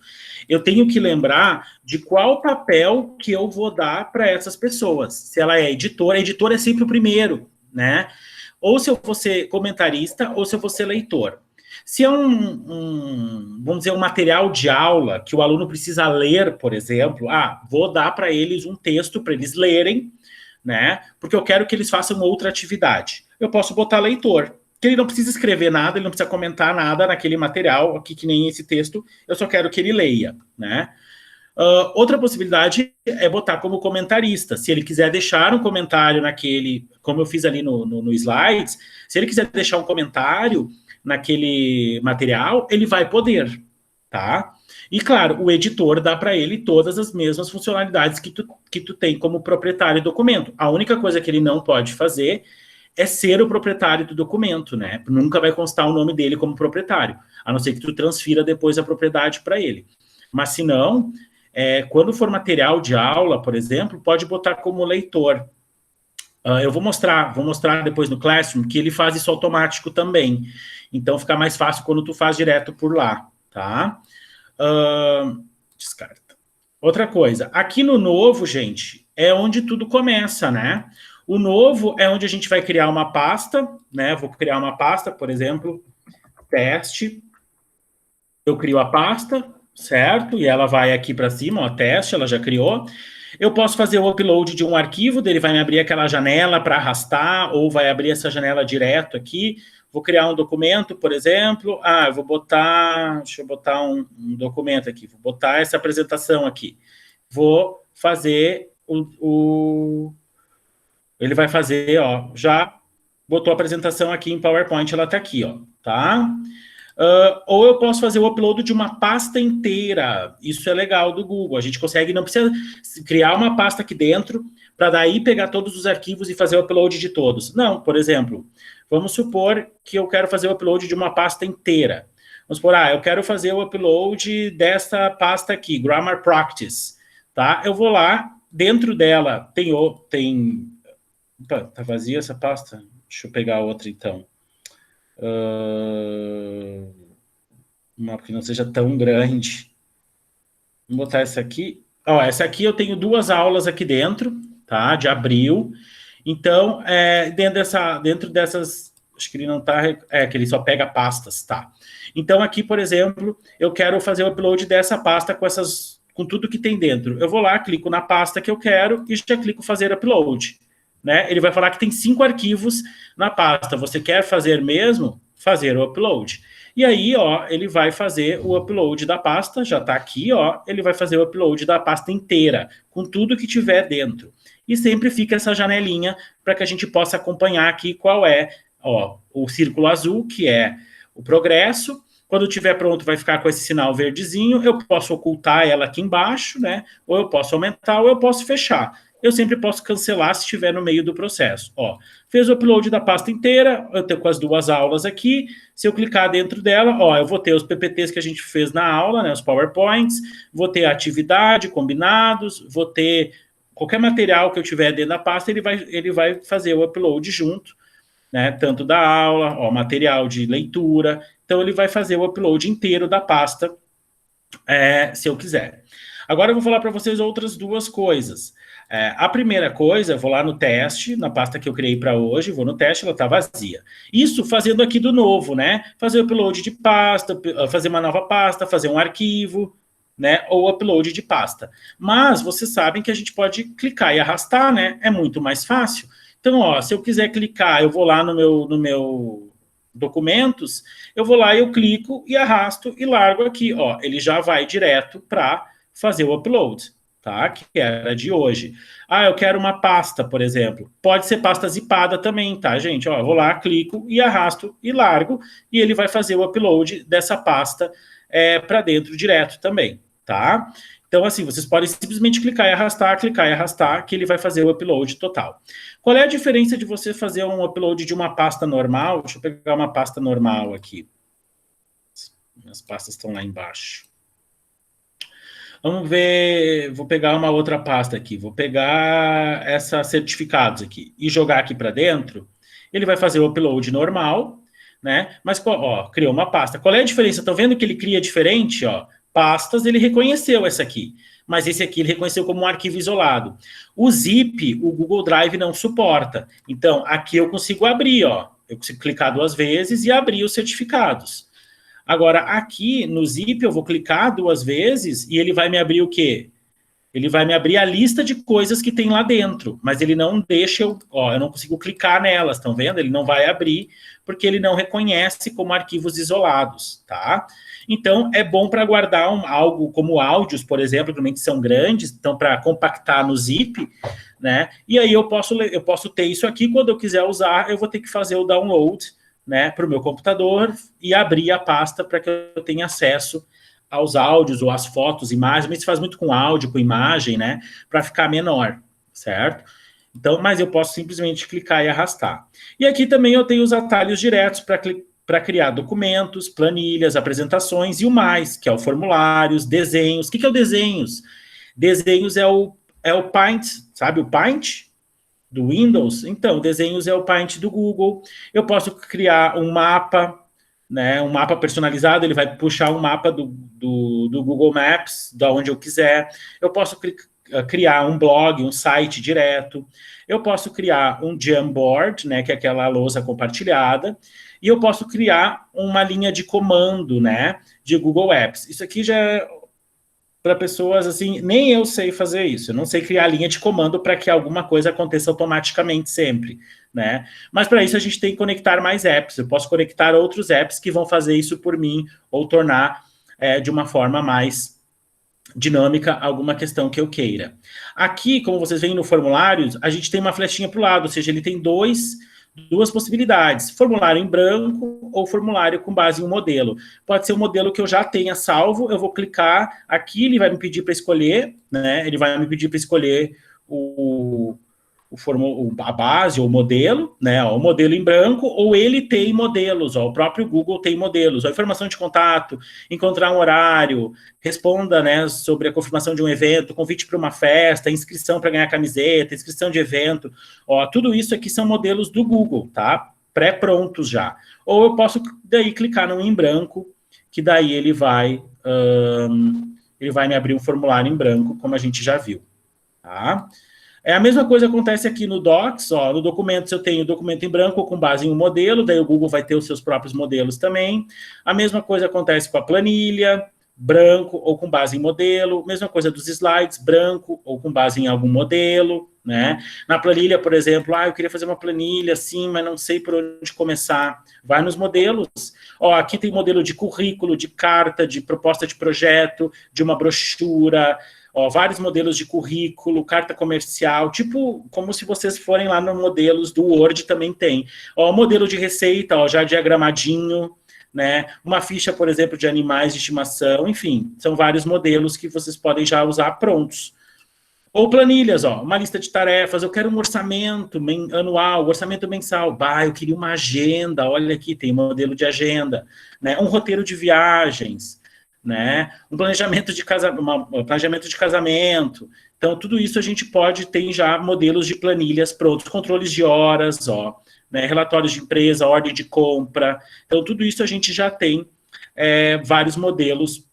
eu tenho que lembrar de qual papel que eu vou dar para essas pessoas. Se ela é editora, editor é sempre o primeiro, né? Ou se eu vou ser comentarista, ou se eu vou ser leitor. Se é vamos dizer, um material de aula que o aluno precisa ler, por exemplo, vou dar para eles um texto para eles lerem, né? Porque eu quero que eles façam outra atividade. Eu posso botar leitor, que ele não precisa escrever nada, ele não precisa comentar nada naquele material, aqui que nem esse texto, eu só quero que ele leia, né? Outra possibilidade é botar como comentarista. Se ele quiser deixar um comentário naquele, como eu fiz ali no slides, se ele quiser deixar um comentário naquele material, ele vai poder, tá? E, claro, o editor dá para ele todas as mesmas funcionalidades que tu tem como proprietário do documento. A única coisa que ele não pode fazer é ser o proprietário do documento, né? Nunca vai constar o nome dele como proprietário, a não ser que tu transfira depois a propriedade para ele. Mas, se não, quando for material de aula, por exemplo, pode botar como leitor. Eu vou mostrar depois no Classroom que ele faz isso automático também. Então, fica mais fácil quando tu faz direto por lá, tá? Descarta. Outra coisa, aqui no novo, gente, é onde tudo começa, né? O novo é onde a gente vai criar uma pasta, né? Vou criar uma pasta, por exemplo, teste. Eu crio a pasta, certo? E ela vai aqui para cima, ó, teste, ela já criou. Eu posso fazer o upload de um arquivo, dele vai me abrir aquela janela para arrastar, ou vai abrir essa janela direto aqui. Vou criar um documento, por exemplo. Eu vou botar... Deixa eu botar um documento aqui. Vou botar essa apresentação aqui. Vou fazer Ele vai fazer, ó, já botou a apresentação aqui em PowerPoint, ela está aqui, ó, tá? Ou eu posso fazer o upload de uma pasta inteira. Isso é legal do Google. A gente consegue, não precisa criar uma pasta aqui dentro para daí pegar todos os arquivos e fazer o upload de todos. Não, por exemplo, vamos supor que eu quero fazer o upload de uma pasta inteira. Vamos supor, eu quero fazer o upload dessa pasta aqui, Grammar Practice, tá? Eu vou lá, dentro dela tem... Opa, tá vazia essa pasta? Deixa eu pegar outra, então. Uma que não seja tão grande. Vou botar essa aqui. Essa aqui eu tenho 2 aulas aqui dentro, tá? De abril. Então, dentro dessas... Acho que ele não tá... que ele só pega pastas, tá? Então, aqui, por exemplo, eu quero fazer o upload dessa pasta com tudo que tem dentro. Eu vou lá, clico na pasta que eu quero e já clico fazer upload. Né? Ele vai falar que tem 5 arquivos na pasta. Você quer fazer mesmo? Fazer o upload. E aí, ó, ele vai fazer o upload da pasta, já está aqui, ó, ele vai fazer o upload da pasta inteira, com tudo que tiver dentro. E sempre fica essa janelinha para que a gente possa acompanhar aqui qual é, ó, o círculo azul, que é o progresso. Quando estiver pronto, vai ficar com esse sinal verdezinho. Eu posso ocultar ela aqui embaixo, né? Ou eu posso aumentar, ou eu posso fechar. Eu sempre posso cancelar se estiver no meio do processo. Ó, fez o upload da pasta inteira, eu tenho com as 2 aulas aqui. Se eu clicar dentro dela, ó, eu vou ter os PPTs que a gente fez na aula, né, os PowerPoints, vou ter a atividade, combinados, vou ter qualquer material que eu tiver dentro da pasta, ele vai fazer o upload junto, né, tanto da aula, ó, material de leitura. Então, ele vai fazer o upload inteiro da pasta, se eu quiser. Agora, eu vou falar para vocês outras 2 coisas. A primeira coisa, eu vou lá no teste, na pasta que eu criei para hoje, vou no teste, ela está vazia. Isso fazendo aqui do novo, né? Fazer o upload de pasta, fazer uma nova pasta, fazer um arquivo, né? Ou upload de pasta. Mas vocês sabem que a gente pode clicar e arrastar, né? É muito mais fácil. Então, ó, se eu quiser clicar, eu vou lá no meu documentos, eu vou lá, eu clico e arrasto e largo aqui, ó, ele já vai direto para fazer o upload, tá? Que era de hoje. Ah, eu quero uma pasta, por exemplo. Pode ser pasta zipada também, tá, gente? Ó, eu vou lá, clico e arrasto e largo, e ele vai fazer o upload dessa pasta para dentro direto também, tá? Então, assim, vocês podem simplesmente clicar e arrastar, que ele vai fazer o upload total. Qual é a diferença de você fazer um upload de uma pasta normal? Deixa eu pegar uma pasta normal aqui. As pastas estão lá embaixo. Vamos ver, vou pegar uma outra pasta aqui. Vou pegar essa certificados aqui e jogar aqui para dentro. Ele vai fazer o upload normal, né? Mas, ó, criou uma pasta. Qual é a diferença? Estão vendo que ele cria diferente, ó? Pastas, ele reconheceu essa aqui, mas esse aqui ele reconheceu como um arquivo isolado. O zip, o Google Drive não suporta. Então, aqui eu consigo abrir, ó. Eu consigo clicar 2 vezes e abrir os certificados. Agora, aqui no zip, eu vou clicar 2 vezes e ele vai me abrir o quê? Ele vai me abrir a lista de coisas que tem lá dentro, mas ele não deixa eu não consigo clicar nelas, estão vendo? Ele não vai abrir, porque ele não reconhece como arquivos isolados, tá? Então, é bom para guardar algo como áudios, por exemplo, que realmente são grandes, então para compactar no zip, né? E aí eu posso ter isso aqui, quando eu quiser usar, eu vou ter que fazer o download, né, para o meu computador e abrir a pasta para que eu tenha acesso aos áudios ou às fotos, imagens, mas se faz muito com áudio, com imagem, né, para ficar menor, certo? Então, mas eu posso simplesmente clicar e arrastar. E aqui também eu tenho os atalhos diretos para criar documentos, planilhas, apresentações e o mais, que é o formulários, desenhos. O que é o desenhos? Desenhos é o Paint, sabe o Paint? Do Windows? Então, desenhos é o Paint do Google. Eu posso criar um mapa, né, um mapa personalizado, ele vai puxar um mapa do Google Maps, da onde eu quiser. Eu posso criar um blog, um site direto. Eu posso criar um Jamboard, né, que é aquela lousa compartilhada. E eu posso criar uma linha de comando, né, de Google Apps. Isso aqui já é para pessoas assim, nem eu sei fazer isso. Eu não sei criar linha de comando para que alguma coisa aconteça automaticamente sempre, né? Mas para isso a gente tem que conectar mais apps. Eu posso conectar outros apps que vão fazer isso por mim ou tornar de uma forma mais dinâmica alguma questão que eu queira. Aqui, como vocês veem no formulário, a gente tem uma flechinha para o lado, ou seja, ele tem duas possibilidades, formulário em branco ou formulário com base em um modelo. Pode ser um modelo que eu já tenha salvo, eu vou clicar aqui, ele vai me pedir para escolher, né? Ele vai me pedir para escolher a base ou o modelo, né? O modelo em branco, ou ele tem modelos, o próprio Google tem modelos, a informação de contato, encontrar um horário, responda, né, sobre a confirmação de um evento, convite para uma festa, inscrição para ganhar camiseta, inscrição de evento, tudo isso aqui são modelos do Google, tá? Pré-prontos já. Ou eu posso daí clicar no em branco, que daí ele vai me abrir um formulário em branco, como a gente já viu, tá? A mesma coisa acontece aqui no Docs, no Documentos eu tenho documento em branco com base em um modelo, daí o Google vai ter os seus próprios modelos também. A mesma coisa acontece com a planilha, branco ou com base em modelo. Mesma coisa dos slides, branco ou com base em algum modelo, né? Na planilha, por exemplo, eu queria fazer uma planilha assim, mas não sei por onde começar. Vai nos modelos. Aqui tem modelo de currículo, de carta, de proposta de projeto, de uma brochura, vários modelos de currículo, carta comercial, tipo, como se vocês forem lá nos modelos do Word também tem. Modelo de receita, já diagramadinho, né? Uma ficha, por exemplo, de animais de estimação, enfim, são vários modelos que vocês podem já usar prontos. Ou planilhas, uma lista de tarefas, eu quero um orçamento anual, orçamento mensal, eu queria uma agenda, olha aqui, tem modelo de agenda, né? Um roteiro de viagens, né? Um planejamento de casamento. Então, tudo isso a gente pode ter já modelos de planilhas prontos, controles de horas, né? Relatórios de empresa, ordem de compra. Então, tudo isso a gente já tem vários modelos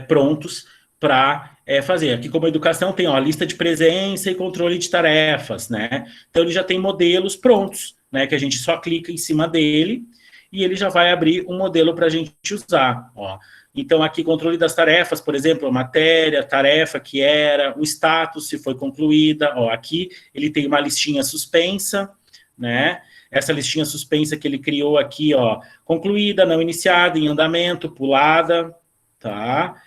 prontos para fazer. Aqui, como educação, tem a lista de presença e controle de tarefas, né? Então, ele já tem modelos prontos, né? Que a gente só clica em cima dele e ele já vai abrir um modelo para a gente usar, Então, aqui, controle das tarefas, por exemplo, a matéria, tarefa que era, o status, se foi concluída. Aqui ele tem uma listinha suspensa, né? essa listinha suspensa que ele criou aqui, ó, concluída, não iniciada, em andamento, pulada, tá?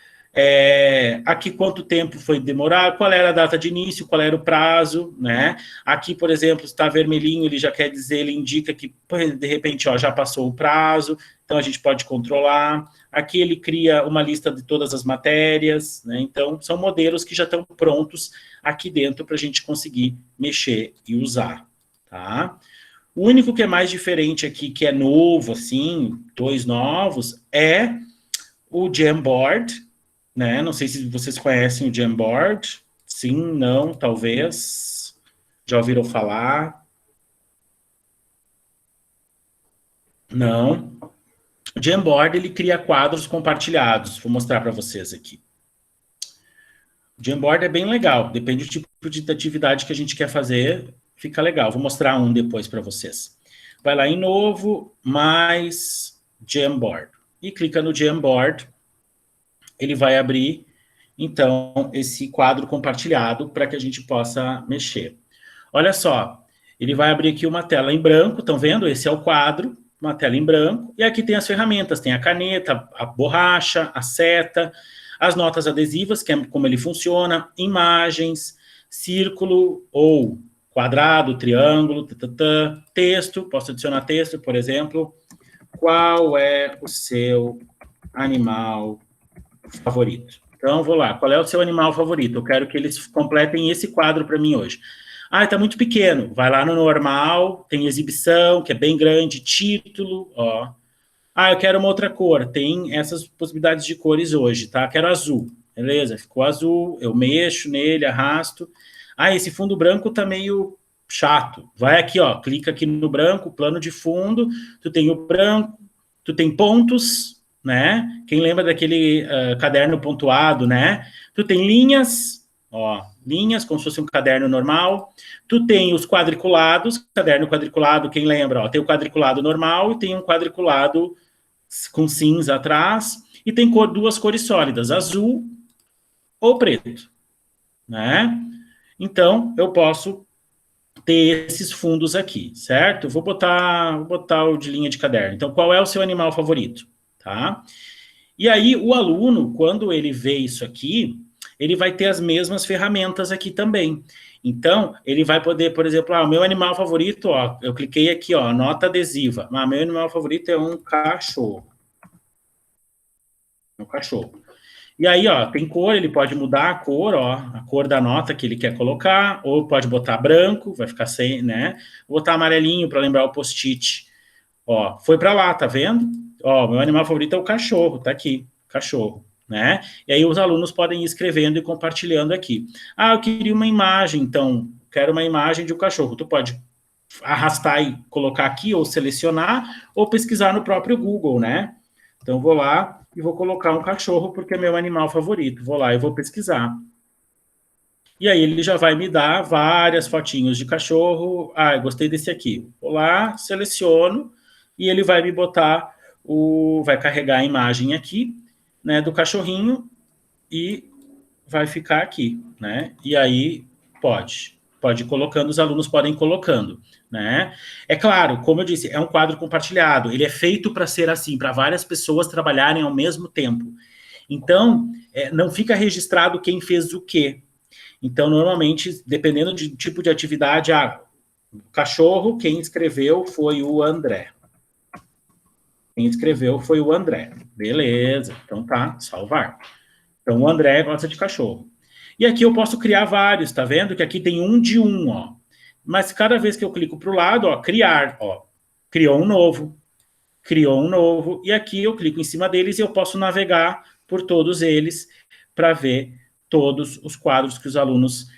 Aqui quanto tempo foi demorar, qual era a data de início, qual era o prazo, né? Aqui, por exemplo, está vermelhinho, ele já quer dizer, ele indica que, de repente, ó, já passou o prazo, então a gente pode controlar. Aqui ele cria uma lista de todas as matérias, né? Então, são modelos que já estão prontos aqui dentro para a gente conseguir mexer e usar, tá? O único que é mais diferente aqui, que é novo, assim, 2 novos, é o Jamboard, né? Não sei se vocês conhecem o Jamboard. Sim, não, talvez. Já ouviram falar? Não. O Jamboard, ele cria quadros compartilhados. Vou mostrar para vocês aqui. O Jamboard é bem legal. Depende do tipo de atividade que a gente quer fazer. Fica legal. Vou mostrar um depois para vocês. Vai lá em novo, mais Jamboard. E clica no Jamboard. Ele vai abrir, então, esse quadro compartilhado para que a gente possa mexer. Olha só, ele vai abrir aqui uma tela em branco, estão vendo? Esse é o quadro, uma tela em branco, e aqui tem as ferramentas, tem a caneta, a borracha, a seta, as notas adesivas, que é como ele funciona, imagens, círculo ou quadrado, triângulo, texto, posso adicionar texto, por exemplo, qual é o seu animal favorito? Então, vou lá. Qual é o seu animal favorito? Eu quero que eles completem esse quadro para mim hoje. Ah, está muito pequeno. Vai lá no normal, tem exibição, que é bem grande, título, ó. Ah, eu quero uma outra cor. Tem essas possibilidades de cores hoje, tá? Quero azul. Beleza, ficou azul, eu mexo nele, arrasto. Ah, esse fundo branco tá meio chato. Vai aqui, ó, clica aqui no branco, plano de fundo, tu tem o branco, tu tem pontos, né? Quem lembra daquele caderno pontuado, né? Tu tem linhas, ó, linhas, como se fosse um caderno normal. Tu tem os quadriculados, caderno quadriculado, quem lembra? Ó, tem o quadriculado normal e tem um quadriculado com cinza atrás. E tem duas cores sólidas, azul ou preto, né? Então, eu posso ter esses fundos aqui, certo? Vou botar o de linha de caderno. Então, qual é o seu animal favorito? Tá? E aí, o aluno, quando ele vê isso aqui, ele vai ter as mesmas ferramentas aqui também. Então, ele vai poder, por exemplo, o meu animal favorito, ó, eu cliquei aqui, ó, nota adesiva. Meu animal favorito é um cachorro. Um cachorro. E aí, ó, tem cor, ele pode mudar a cor da nota que ele quer colocar, ou pode botar branco, vai ficar sem, né? Vou botar amarelinho para lembrar o post-it. Ó, foi para lá, tá vendo? Ó, meu animal favorito é o cachorro, tá aqui, cachorro, né? E aí os alunos podem ir escrevendo e compartilhando aqui. Ah, eu queria uma imagem, então, quero uma imagem de um cachorro. Tu pode arrastar e colocar aqui, ou selecionar, ou pesquisar no próprio Google, né? Então, vou lá e vou colocar um cachorro, porque é meu animal favorito. Vou lá e vou pesquisar. E aí ele já vai me dar várias fotinhos de cachorro. Ah, eu gostei desse aqui. Vou lá, seleciono, e ele vai me botar vai carregar a imagem aqui, né, do cachorrinho, e vai ficar aqui, né? E aí pode ir colocando, os alunos podem ir colocando, né? É claro, como eu disse, é um quadro compartilhado, ele é feito para ser assim, para várias pessoas trabalharem ao mesmo tempo. Então, não fica registrado quem fez o quê. Então, normalmente, dependendo do tipo de atividade, o cachorro, quem escreveu foi o André. Quem escreveu foi o André. Beleza, então tá, salvar. Então, o André gosta de cachorro. E aqui eu posso criar vários, tá vendo? Que aqui tem um de um, ó. Mas cada vez que eu clico para o lado, ó, criar, ó, criou um novo. E aqui eu clico em cima deles e eu posso navegar por todos eles para ver todos os quadros que os alunos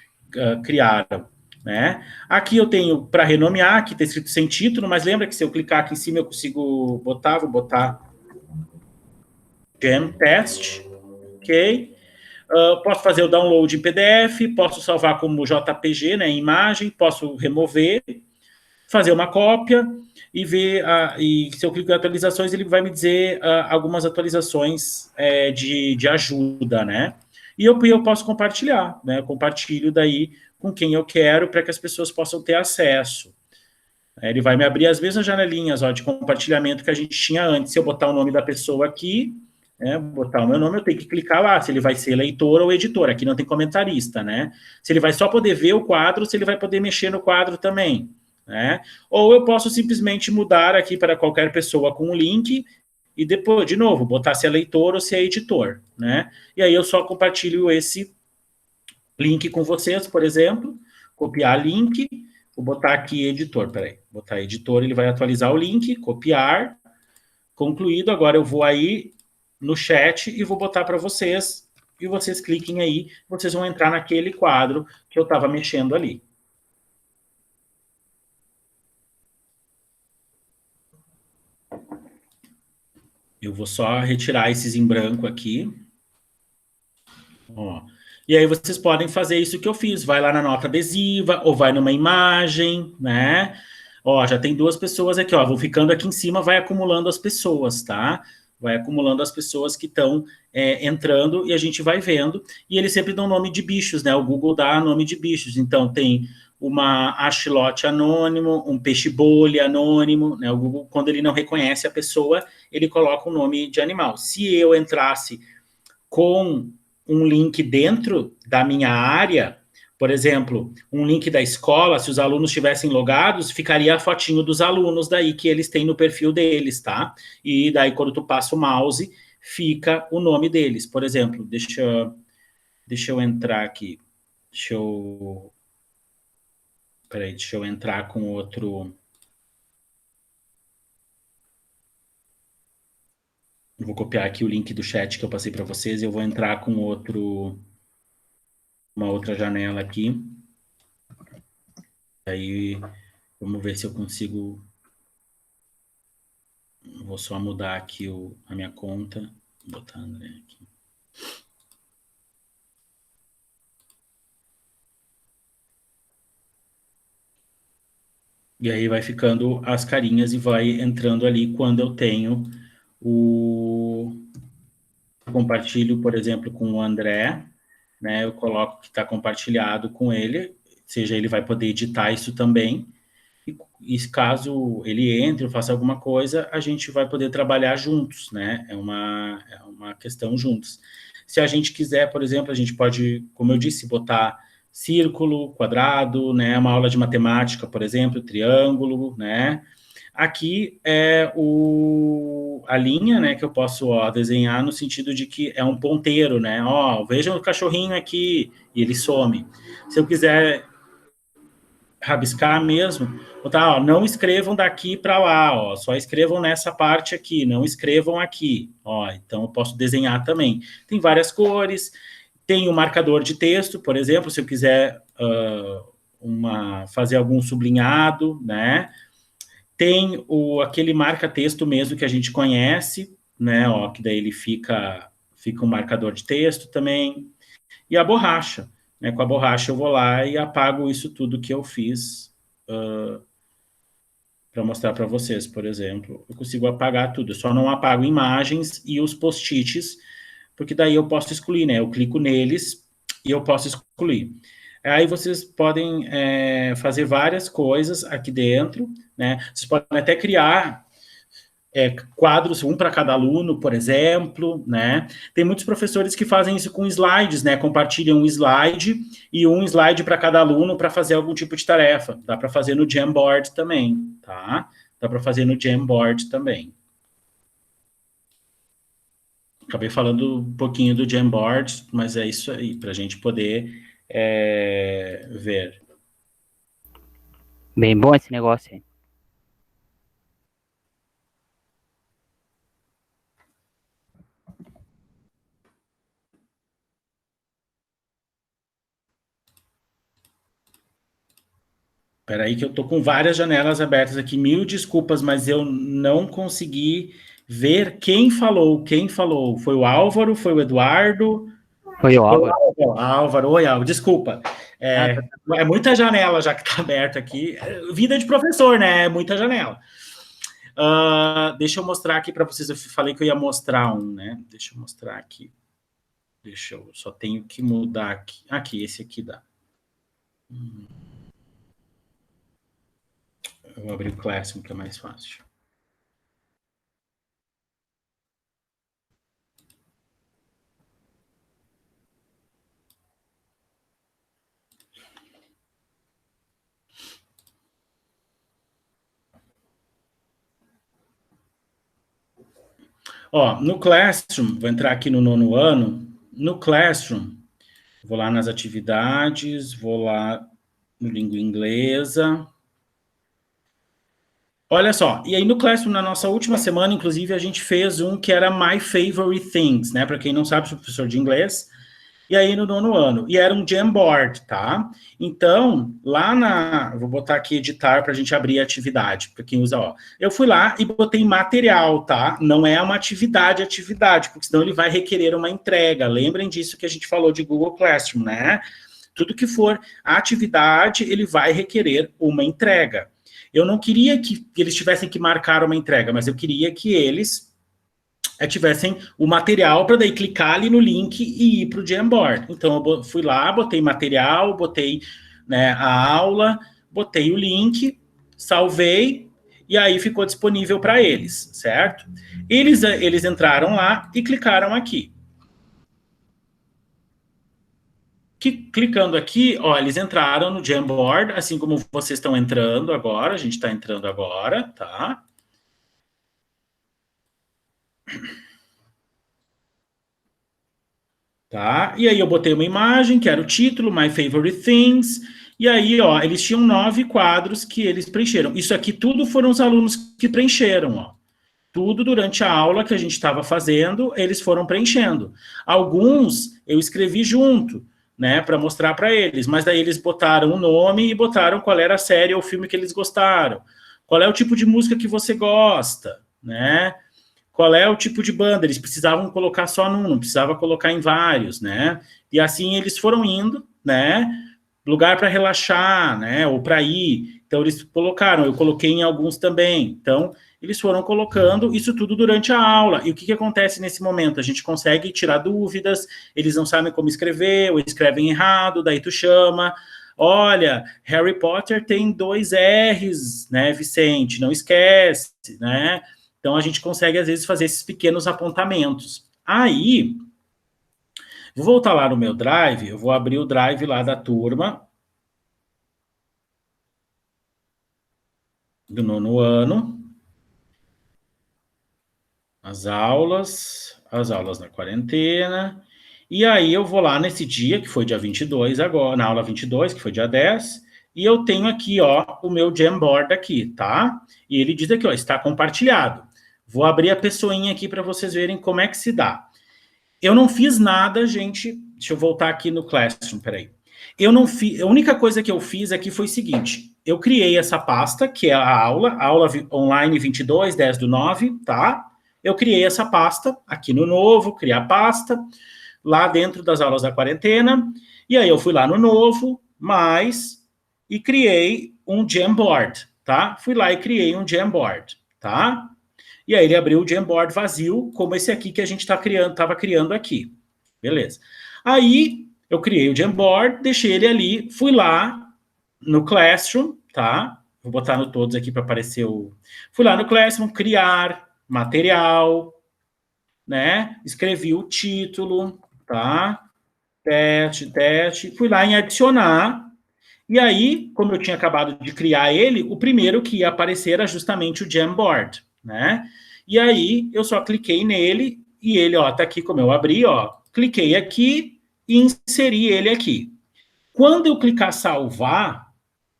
criaram. Né? Aqui eu tenho para renomear, aqui está escrito sem título, mas lembra que se eu clicar aqui em cima eu consigo botar, vou botar Jam Test, ok? Posso fazer o download em PDF, posso salvar como JPG, né, imagem, posso remover, fazer uma cópia e ver, e se eu clico em atualizações, ele vai me dizer algumas atualizações de ajuda, né? E eu posso compartilhar, né? Eu compartilho daí com quem eu quero para que as pessoas possam ter acesso. Ele vai me abrir as mesmas janelinhas, ó, de compartilhamento que a gente tinha antes. Se eu botar o nome da pessoa aqui, né, botar o meu nome, eu tenho que clicar lá, se ele vai ser leitor ou editor. Aqui não tem comentarista, né? Se ele vai só poder ver o quadro, se ele vai poder mexer no quadro também, né? Ou eu posso simplesmente mudar aqui para qualquer pessoa com um link e depois, de novo, botar se é leitor ou se é editor, né? E aí eu só compartilho esse link com vocês, por exemplo, copiar link, vou botar aqui editor, peraí, botar editor, ele vai atualizar o link, copiar, concluído, agora eu vou aí no chat e vou botar para vocês, e vocês cliquem aí, vocês vão entrar naquele quadro que eu estava mexendo ali. Eu vou só retirar esses em branco aqui. Ó. E aí vocês podem fazer isso que eu fiz. Vai lá na nota adesiva, ou vai numa imagem, né? Ó, já tem 2 pessoas aqui, ó. Vou ficando aqui em cima, vai acumulando as pessoas, tá? Vai acumulando as pessoas que estão entrando e a gente vai vendo. E eles sempre dão nome de bichos, né? O Google dá nome de bichos. Então tem uma axilote anônimo, um peixe-bolha anônimo, né? O Google, quando ele não reconhece a pessoa, ele coloca o nome de animal. Se eu entrasse com um link dentro da minha área, por exemplo, um link da escola, se os alunos estivessem logados, ficaria a fotinho dos alunos daí que eles têm no perfil deles, tá? E daí quando tu passa o mouse, fica o nome deles. Por exemplo, deixa eu entrar aqui. Peraí, deixa eu entrar com outro. Eu vou copiar aqui o link do chat que eu passei para vocês e eu vou entrar com uma outra janela aqui. Aí, vamos ver se eu consigo. Vou só mudar aqui a minha conta. Vou botar André aqui. E aí vai ficando as carinhas e vai entrando ali quando eu tenho o compartilho, por exemplo, com o André, né? Eu coloco que está compartilhado com ele, seja ele vai poder editar isso também. E caso ele entre ou faça alguma coisa, a gente vai poder trabalhar juntos, né? É uma questão juntos. Se a gente quiser, por exemplo, a gente pode, como eu disse, botar círculo, quadrado, né? Uma aula de matemática, por exemplo, triângulo, né? Aqui é a linha, né, que eu posso desenhar no sentido de que é um ponteiro, né? Ó, vejam o cachorrinho aqui e ele some. Se eu quiser rabiscar mesmo, botar, ó, não escrevam daqui para lá, ó, só escrevam nessa parte aqui, não escrevam aqui, ó, então eu posso desenhar também. Tem várias cores, tem o marcador de texto, por exemplo, se eu quiser fazer algum sublinhado, né? Tem aquele marca-texto mesmo que a gente conhece, né? Ó, que daí ele fica um marcador de texto também. E a borracha, né? Com a borracha eu vou lá e apago isso tudo que eu fiz para mostrar para vocês, por exemplo. Eu consigo apagar tudo, eu só não apago imagens e os post-its, porque daí eu posso excluir, né? Eu clico neles e eu posso excluir. Aí vocês podem fazer várias coisas aqui dentro, né? Vocês podem até criar quadros, um para cada aluno, por exemplo, né? Tem muitos professores que fazem isso com slides, né? Compartilham um slide e um slide para cada aluno para fazer algum tipo de tarefa. Dá para fazer no Jamboard também, tá? Dá para fazer no Jamboard também. Acabei falando um pouquinho do Jamboard, mas é isso aí, para a gente poder ver. Bem bom esse negócio aí. Espera aí que eu tô com várias janelas abertas aqui. Mil desculpas, mas eu não consegui ver quem falou. Quem falou? Foi o Álvaro? Foi o Eduardo? Foi o Álvaro. Álvaro, oi, Álvaro, desculpa. É muita janela já que está aberta aqui. Vida de professor, né? É muita janela. Deixa eu mostrar aqui para vocês. Eu falei que eu ia mostrar um, né? Deixa eu mostrar aqui. Só tenho que mudar aqui. Aqui, esse aqui dá. Eu vou abrir o Classroom, que é mais fácil. Ó, no Classroom, vou entrar aqui no 9º ano, no Classroom, vou lá nas atividades, vou lá no língua inglesa. Olha só, e aí no Classroom, na nossa última semana, inclusive, a gente fez um que era My Favorite Things, né? Para quem não sabe, sou professor de inglês. E aí no 9º ano, e era um Jamboard, tá? Então, lá na... Vou botar aqui editar para a gente abrir a atividade, para quem usa, ó. Eu fui lá e botei material, tá? Não é uma atividade, porque senão ele vai requerer uma entrega. Lembrem disso que a gente falou de Google Classroom, né? Tudo que for atividade, ele vai requerer uma entrega. Eu não queria que eles tivessem que marcar uma entrega, mas eu queria que eles tivessem o material para daí clicar ali no link e ir para o Jamboard. Então, eu fui lá, botei material, botei, né, a aula, botei o link, salvei, e aí ficou disponível para eles, certo? Eles entraram lá e clicaram aqui. Clicando aqui, ó, eles entraram no Jamboard, assim como vocês estão entrando agora, a gente está entrando agora, tá? Tá? E aí eu botei uma imagem, que era o título, My Favorite Things, e aí, ó, eles tinham 9 quadros que eles preencheram. Isso aqui tudo foram os alunos que preencheram, ó. Tudo durante a aula que a gente estava fazendo, eles foram preenchendo. Alguns eu escrevi junto, né, para mostrar para eles, mas daí eles botaram o nome e botaram qual era a série ou filme que eles gostaram. Qual é o tipo de música que você gosta, né? Qual é o tipo de banda, eles precisavam colocar só num, não precisava colocar em vários, né? E assim eles foram indo, né? Lugar para relaxar, né? Ou para ir. Então eles colocaram, eu coloquei em alguns também. Então eles foram colocando isso tudo durante a aula. E o que acontece nesse momento? A gente consegue tirar dúvidas, eles não sabem como escrever, ou escrevem errado, daí tu chama. Olha, Harry Potter tem 2 R's, né, Vicente? Não esquece, né? Então, a gente consegue, às vezes, fazer esses pequenos apontamentos. Aí, vou voltar lá no meu Drive, eu vou abrir o Drive lá da turma, do 9º ano, as aulas na quarentena, e aí eu vou lá nesse dia, que foi dia 22 agora, na aula 22, que foi dia 10, e eu tenho aqui, ó, o meu Jamboard aqui, tá? E ele diz aqui, ó, está compartilhado. Vou abrir a pessoinha aqui para vocês verem como é que se dá. Eu não fiz nada, gente. Deixa eu voltar aqui no Classroom, peraí. Eu não fiz. A única coisa que eu fiz aqui foi o seguinte: eu criei essa pasta, que é a aula online 22, 10/9, tá? Eu criei essa pasta aqui no novo, criar a pasta, lá dentro das aulas da quarentena, e aí eu fui lá no novo, e criei um Jamboard, tá? Fui lá e criei um Jamboard, tá? E aí ele abriu o Jamboard vazio, como esse aqui que a gente estava criando aqui. Beleza. Aí eu criei o Jamboard, deixei ele ali, fui lá no Classroom, tá? Vou botar no todos aqui para aparecer o... Fui lá no Classroom, criar, material, né? Escrevi o título, tá? Teste. Fui lá em adicionar. E aí, como eu tinha acabado de criar ele, o primeiro que ia aparecer era justamente o Jamboard, né? E aí, eu só cliquei nele e ele, ó, tá aqui como eu abri, ó. Cliquei aqui e inseri ele aqui. Quando eu clicar salvar,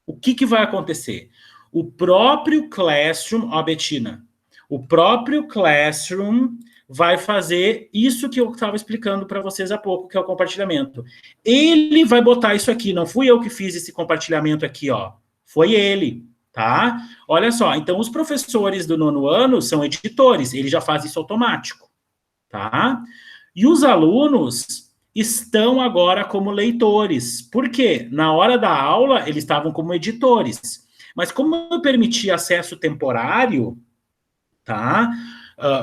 o que vai acontecer? O próprio Classroom, ó, Betina, o próprio Classroom vai fazer isso que eu estava explicando para vocês há pouco, que é o compartilhamento. Ele vai botar isso aqui, não fui eu que fiz esse compartilhamento aqui, ó. Foi ele, tá? Olha só, então os professores do 9º ano são editores, ele já faz isso automático, tá? E os alunos estão agora como leitores. Por quê? Na hora da aula, eles estavam como editores. Mas como eu permiti acesso temporário, tá?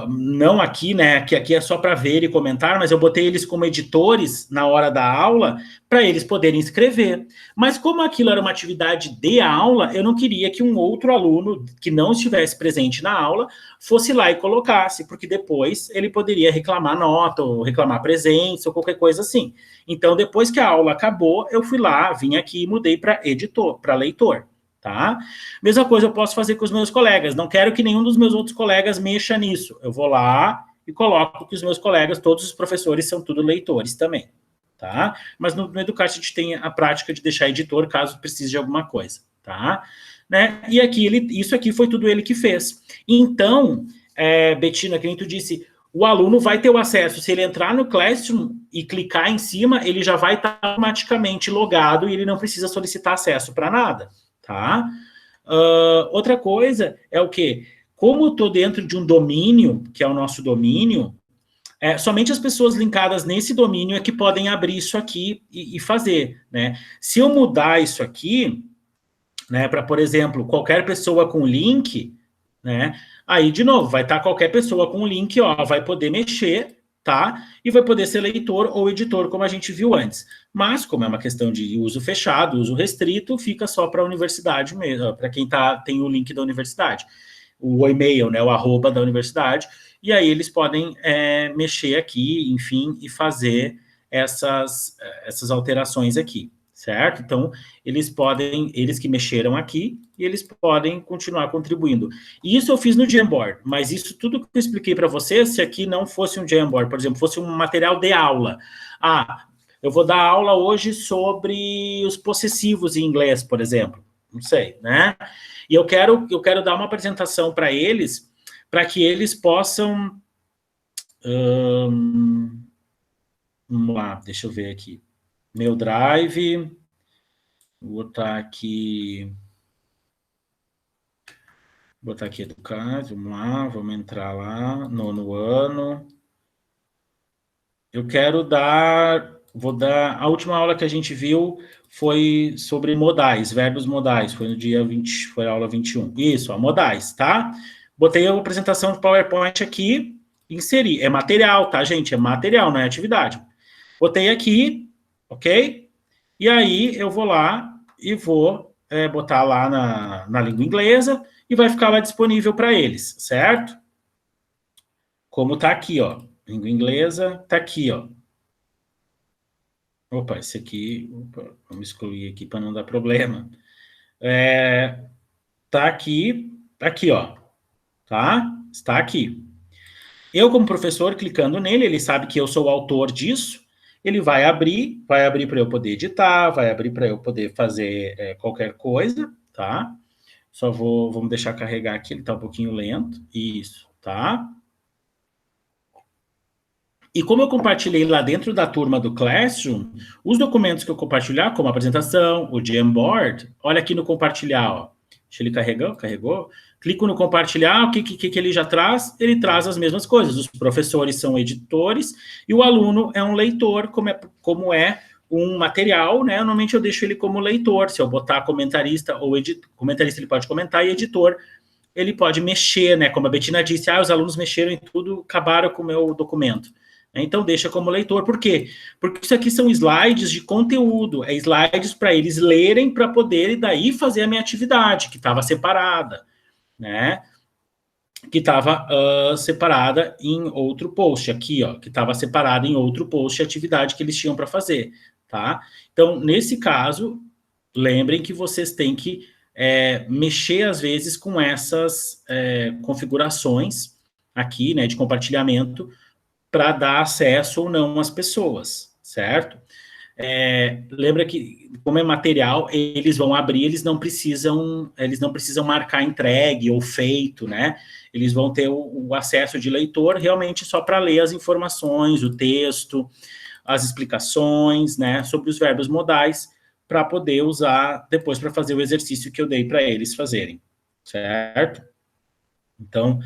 não aqui, né, que aqui é só para ver e comentar, mas eu botei eles como editores na hora da aula para eles poderem escrever. Mas como aquilo era uma atividade de aula, eu não queria que um outro aluno que não estivesse presente na aula fosse lá e colocasse, porque depois ele poderia reclamar nota, ou reclamar presença, ou qualquer coisa assim. Então, depois que a aula acabou, eu fui lá, vim aqui e mudei para editor, para leitor. Tá? Mesma coisa eu posso fazer com os meus colegas. Não quero que nenhum dos meus outros colegas mexa nisso. Eu vou lá e coloco que os meus colegas, todos os professores, são tudo leitores também. Tá? Mas no Educast a gente tem a prática de deixar editor caso precise de alguma coisa. Tá? Né? E aqui, isso aqui foi tudo ele que fez. Então, Betina, que nem tu disse, o aluno vai ter o acesso. Se ele entrar no Classroom e clicar em cima, ele já vai estar automaticamente logado e ele não precisa solicitar acesso para nada. Tá? Outra coisa é o quê? Como eu estou dentro de um domínio, que é o nosso domínio, somente as pessoas linkadas nesse domínio é que podem abrir isso aqui e fazer, né? Se eu mudar isso aqui, né, para, por exemplo, qualquer pessoa com link, né, aí, de novo, vai estar qualquer pessoa com link, ó, vai poder mexer, tá? E vai poder ser leitor ou editor, como a gente viu antes. Mas, como é uma questão de uso fechado, uso restrito, fica só para a universidade mesmo, para quem tem o link da universidade. O e-mail, né, o @ da universidade, e aí eles podem mexer aqui, enfim, e fazer essas alterações aqui, certo? Então, eles que mexeram aqui, e eles podem continuar contribuindo. E isso eu fiz no Jamboard, mas isso tudo que eu expliquei para vocês, se aqui não fosse um Jamboard, por exemplo, fosse um material de aula. Eu vou dar aula hoje sobre os possessivos em inglês, por exemplo. Não sei, né? E eu quero dar uma apresentação para eles, para que eles possam... vamos lá, deixa eu ver aqui. Meu Drive... Vou botar aqui Educar, vamos lá, vamos entrar lá, 9º ano. Eu quero a última aula que a gente viu foi sobre modais, verbos modais, foi no dia 20, foi a aula 21. Isso, modais, tá? Botei a apresentação de PowerPoint aqui, inseri. É material, tá, gente? É material, não é atividade. Botei aqui, ok? E aí eu vou lá e vou botar lá na língua inglesa e vai ficar lá disponível para eles, certo? Como tá aqui, ó. Língua inglesa, tá aqui, ó. Opa, esse aqui... Opa, vamos excluir aqui para não dar problema. Tá aqui, ó. Tá? Está aqui. Eu, como professor, clicando nele, ele sabe que eu sou o autor disso, ele vai abrir para eu poder editar, vai abrir para eu poder fazer qualquer coisa, tá? Só vamos deixar carregar aqui, ele tá um pouquinho lento. Isso, tá? E como eu compartilhei lá dentro da turma do Classroom, os documentos que eu compartilhar, como a apresentação, o Jamboard, olha aqui no compartilhar, ó. Deixa ele carregou. Clico no compartilhar, o que ele já traz? Ele traz as mesmas coisas. Os professores são editores e o aluno é um leitor, como é um material, né? Normalmente eu deixo ele como leitor. Se eu botar comentarista ou comentarista, ele pode comentar, e editor, ele pode mexer, né? Como a Betina disse, os alunos mexeram em tudo, acabaram com o meu documento. Então, deixa como leitor. Por quê? Porque isso aqui são slides de conteúdo, slides para eles lerem para poder, daí, fazer a minha atividade, que estava separada, né? Que estava separada em outro post, aqui, ó, que estava separada em outro post a atividade que eles tinham para fazer, tá? Então, nesse caso, lembrem que vocês têm que mexer, às vezes, com essas configurações aqui, né, de compartilhamento, para dar acesso ou não às pessoas, certo? Lembra que, como é material, eles vão abrir, eles não precisam marcar entregue ou feito, né? Eles vão ter o acesso de leitor realmente só para ler as informações, o texto, as explicações, né, sobre os verbos modais, para poder usar depois para fazer o exercício que eu dei para eles fazerem, certo? Então,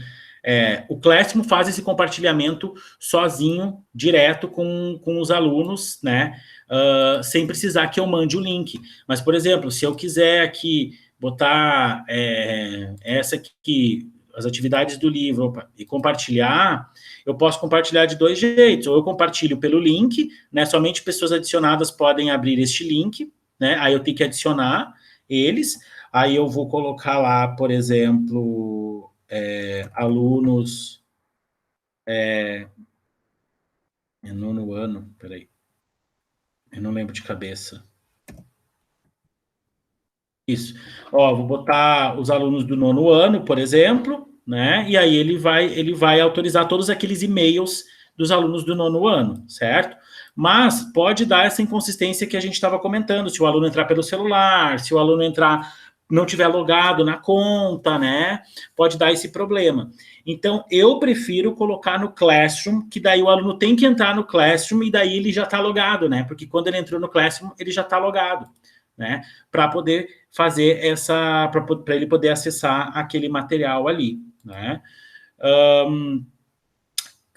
o Classroom faz esse compartilhamento sozinho, direto com os alunos, né? Sem precisar que eu mande o link. Mas, por exemplo, se eu quiser aqui botar essa aqui, as atividades do livro e compartilhar, eu posso compartilhar de dois jeitos. Ou eu compartilho pelo link, né? Somente pessoas adicionadas podem abrir este link, né? Aí eu tenho que adicionar eles. Aí eu vou colocar lá, por exemplo, alunos... nono ano, peraí. Eu não lembro de cabeça. Isso. Ó, vou botar os alunos do nono ano, por exemplo, né? E aí ele vai autorizar todos aqueles e-mails dos alunos do nono ano, certo? Mas pode dar essa inconsistência que a gente estava comentando, se o aluno entrar pelo celular, se o aluno não tiver logado na conta, né? Pode dar esse problema. Então, eu prefiro colocar no Classroom, que daí o aluno tem que entrar no Classroom e daí ele já está logado, né? Porque quando ele entrou no Classroom, ele já está logado, né? Para poder fazer para ele poder acessar aquele material ali, né?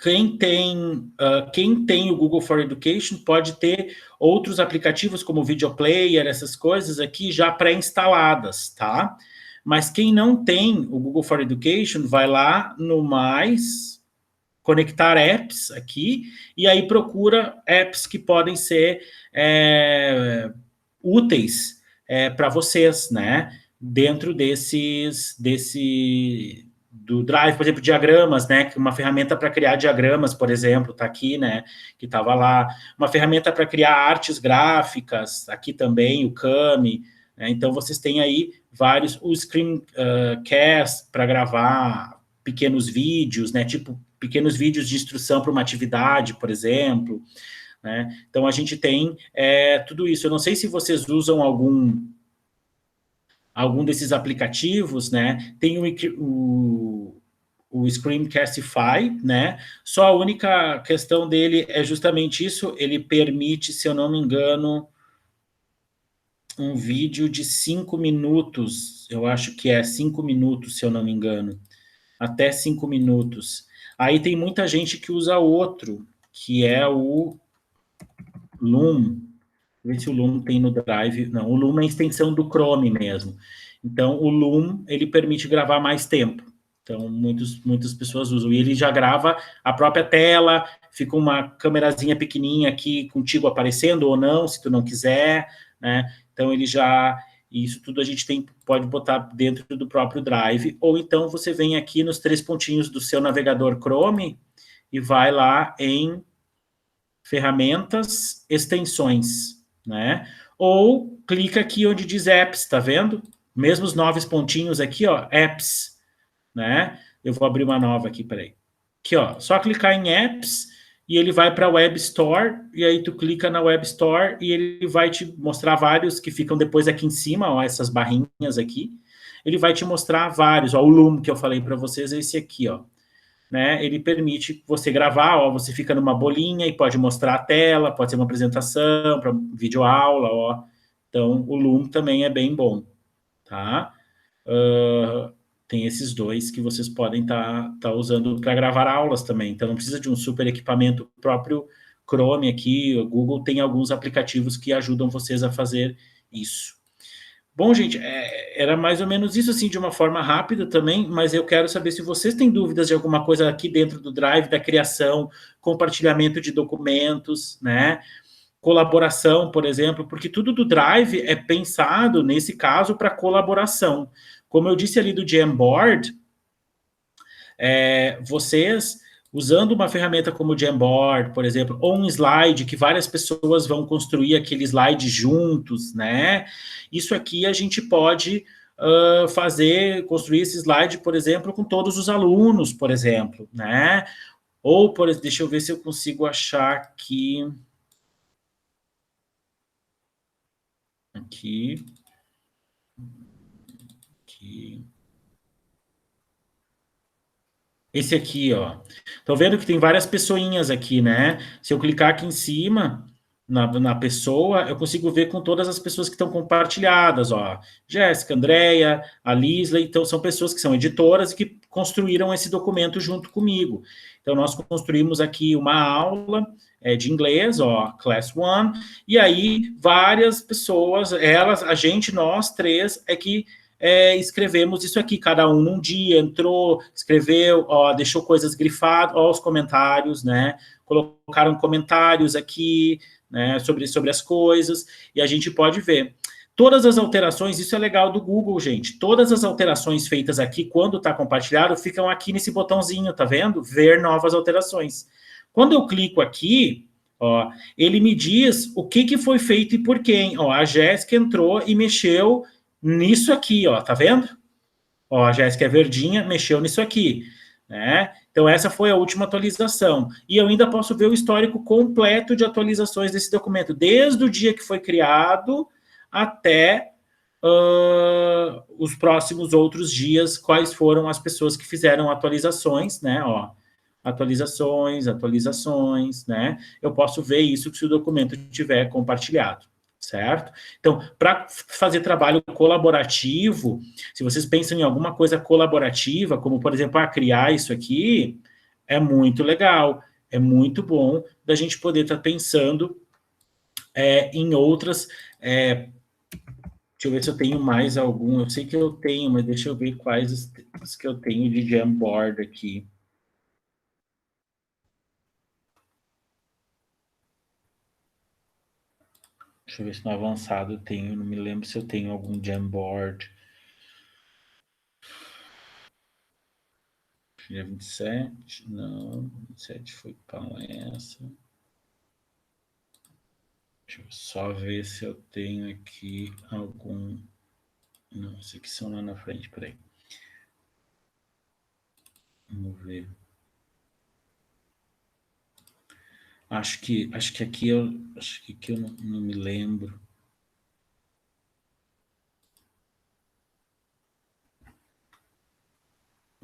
Quem tem o Google for Education pode ter outros aplicativos como o Video Player, essas coisas aqui já pré-instaladas, tá? Mas quem não tem o Google for Education, vai lá no mais, conectar apps aqui, e aí procura apps que podem ser úteis para vocês, né? Dentro do Drive, por exemplo, diagramas, né? Uma ferramenta para criar diagramas, por exemplo, está aqui, né? Que estava lá. Uma ferramenta para criar artes gráficas, aqui também, o Kami. Né? Então, vocês têm aí vários... O Screencast para gravar pequenos vídeos, né? Tipo, pequenos vídeos de instrução para uma atividade, por exemplo. Né? Então, a gente tem tudo isso. Eu não sei se vocês usam algum desses aplicativos, né? Tem o Screencastify, né? Só a única questão dele é justamente isso, ele permite, se eu não me engano, um vídeo de 5 minutos, eu acho que 5 minutos, se eu não me engano, até 5 minutos. Aí tem muita gente que usa outro, que é o Loom. Ver se o Loom tem no Drive. Não, o Loom é a extensão do Chrome mesmo. Então, o Loom, ele permite gravar mais tempo. Então, muitas pessoas usam. E ele já grava a própria tela, fica uma câmerazinha pequenininha aqui contigo aparecendo ou não, se tu não quiser, né? Então, ele já... Isso tudo a gente pode botar dentro do próprio Drive. Ou então, você vem aqui nos 3 pontinhos do seu navegador Chrome e vai lá em Ferramentas, Extensões, né? Ou clica aqui onde diz Apps, tá vendo? Mesmo os 9 pontinhos aqui, ó, Apps, né? Eu vou abrir uma nova aqui, peraí. Aqui, ó, só clicar em Apps e ele vai para a Web Store, e aí tu clica na Web Store e ele vai te mostrar vários que ficam depois aqui em cima, ó, essas barrinhas aqui. Ele vai te mostrar vários, ó, o Loom que eu falei para vocês é esse aqui, ó. Né, ele permite você gravar, ó, você fica numa bolinha e pode mostrar a tela, pode ser uma apresentação, para videoaula, ó. Então, o Loom também é bem bom, tá? Tem esses dois que vocês podem tá usando para gravar aulas também, então não precisa de um super equipamento. O próprio Chrome aqui, o Google tem alguns aplicativos que ajudam vocês a fazer isso. Bom, gente, era mais ou menos isso, assim, de uma forma rápida também, mas eu quero saber se vocês têm dúvidas de alguma coisa aqui dentro do Drive, da criação, compartilhamento de documentos, né? Colaboração, por exemplo, porque tudo do Drive é pensado, nesse caso, para colaboração. Como eu disse ali do Jamboard, vocês... usando uma ferramenta como o Jamboard, por exemplo, ou um slide que várias pessoas vão construir aquele slide juntos, né? Isso aqui a gente pode construir esse slide, por exemplo, com todos os alunos, por exemplo, né? Ou, deixa eu ver se eu consigo achar aqui. Aqui. Esse aqui, ó. Estão vendo que tem várias pessoinhas aqui, né? Se eu clicar aqui em cima, na pessoa, eu consigo ver com todas as pessoas que estão compartilhadas, ó. Jéssica, Andréia, a Lisley, então são pessoas que são editoras e que construíram esse documento junto comigo. Então, nós construímos aqui uma aula de inglês, ó, Class 1, e aí várias pessoas, nós três, é que escrevemos isso aqui, cada um num dia, entrou, escreveu, ó, deixou coisas grifadas, ó, os comentários, né? Colocaram comentários aqui, né, sobre as coisas, e a gente pode ver. Todas as alterações, isso é legal do Google, gente, todas as alterações feitas aqui, quando está compartilhado, ficam aqui nesse botãozinho, tá vendo? Ver novas alterações. Quando eu clico aqui, ó, ele me diz o que foi feito e por quem. Ó, a Jéssica entrou e mexeu nisso aqui, ó, tá vendo? Ó, a Jéssica é verdinha, mexeu nisso aqui, né? Então, essa foi a última atualização. E eu ainda posso ver o histórico completo de atualizações desse documento, desde o dia que foi criado até os próximos outros dias, quais foram as pessoas que fizeram atualizações, né? Ó, atualizações, né? Eu posso ver isso se o documento estiver compartilhado, certo? Então, para fazer trabalho colaborativo, se vocês pensam em alguma coisa colaborativa, como, por exemplo, criar isso aqui, é muito legal, é muito bom da gente poder estar pensando em outras... deixa eu ver se eu tenho mais algum. Eu sei que eu tenho, mas deixa eu ver quais os que eu tenho de Jamboard aqui. Deixa eu ver se no avançado eu tenho. Não me lembro se eu tenho algum Jamboard. Dia 27, não. 27 foi palestra. Deixa eu só ver se eu tenho aqui algum... Não, esses aqui são lá na frente, peraí. Vamos ver. Acho que aqui eu não me lembro.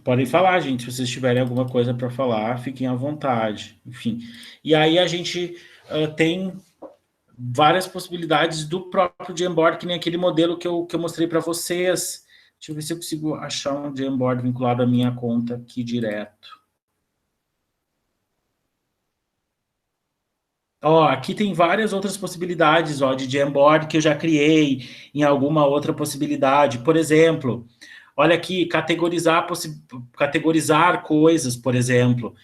Podem falar, gente, se vocês tiverem alguma coisa para falar, fiquem à vontade. Enfim. E aí a gente tem várias possibilidades do próprio Jamboard, que nem aquele modelo que eu mostrei para vocês. Deixa eu ver se eu consigo achar um Jamboard vinculado à minha conta aqui direto. Ó, aqui tem várias outras possibilidades, ó, de Jamboard que eu já criei em alguma outra possibilidade. Por exemplo, olha aqui, categorizar coisas, por exemplo.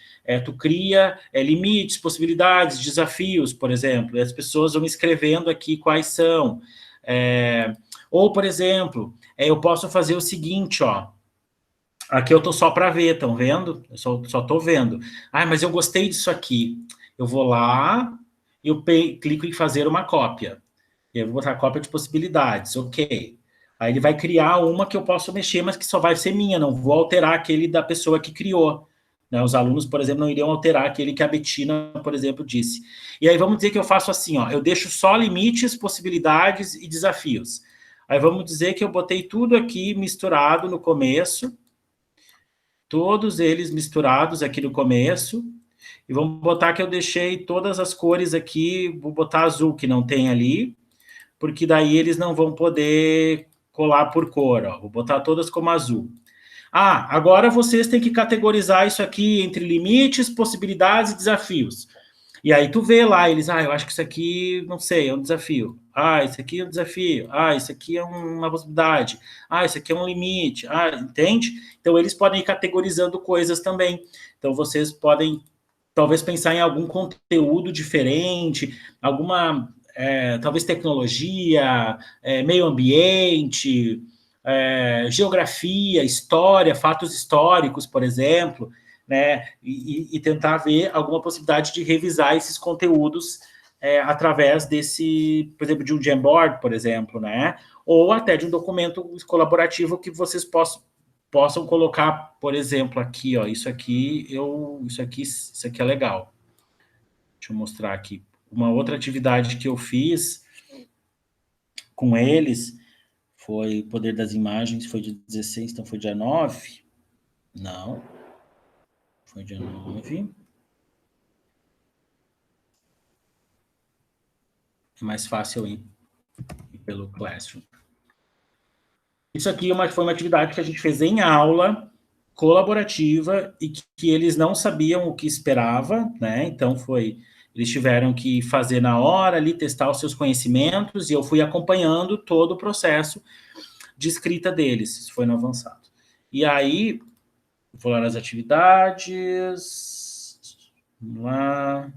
Tu cria limites, possibilidades, desafios, por exemplo, e as pessoas vão escrevendo aqui quais são. Ou, por exemplo, eu posso fazer o seguinte, ó. Aqui eu estou só para ver, estão vendo? Eu só estou vendo. Ah, mas eu gostei disso aqui. Eu vou lá, eu clico em fazer uma cópia. E eu vou botar cópia de possibilidades, ok. Aí ele vai criar uma que eu posso mexer, mas que só vai ser minha, não vou alterar aquele da pessoa que criou. Né? Os alunos, por exemplo, não iriam alterar aquele que a Betina, por exemplo, disse. E aí vamos dizer que eu faço assim, ó, eu deixo só limites, possibilidades e desafios. Aí vamos dizer que eu botei tudo aqui misturado no começo, todos eles misturados aqui no começo, e vamos botar que eu deixei todas as cores aqui, vou botar azul, que não tem ali, porque daí eles não vão poder colar por cor, ó. Vou botar todas como azul. Ah, agora vocês têm que categorizar isso aqui entre limites, possibilidades e desafios. E aí tu vê lá, eles, eu acho que isso aqui, não sei, é um desafio. Ah, isso aqui é um desafio. Ah, isso aqui é uma possibilidade. Ah, isso aqui é um limite. Ah, entende? Então, eles podem ir categorizando coisas também. Então, vocês podem, talvez, pensar em algum conteúdo diferente, alguma, talvez, tecnologia, meio ambiente, geografia, história, fatos históricos, por exemplo, né, e tentar ver alguma possibilidade de revisar esses conteúdos através desse, por exemplo, de um Jamboard, por exemplo, né, ou até de um documento colaborativo que vocês possam colocar, por exemplo, aqui, ó, isso aqui é legal. Deixa eu mostrar aqui. Uma outra atividade que eu fiz com eles foi Poder das Imagens, foi de 16, então foi dia 9? Não. Foi dia 9. É mais fácil ir pelo Classroom. Isso aqui foi uma atividade que a gente fez em aula, colaborativa, e que eles não sabiam o que esperava, né? Então, eles tiveram que fazer na hora ali, testar os seus conhecimentos, e eu fui acompanhando todo o processo de escrita deles, isso foi no avançado. E aí, vou lá nas atividades, vamos lá.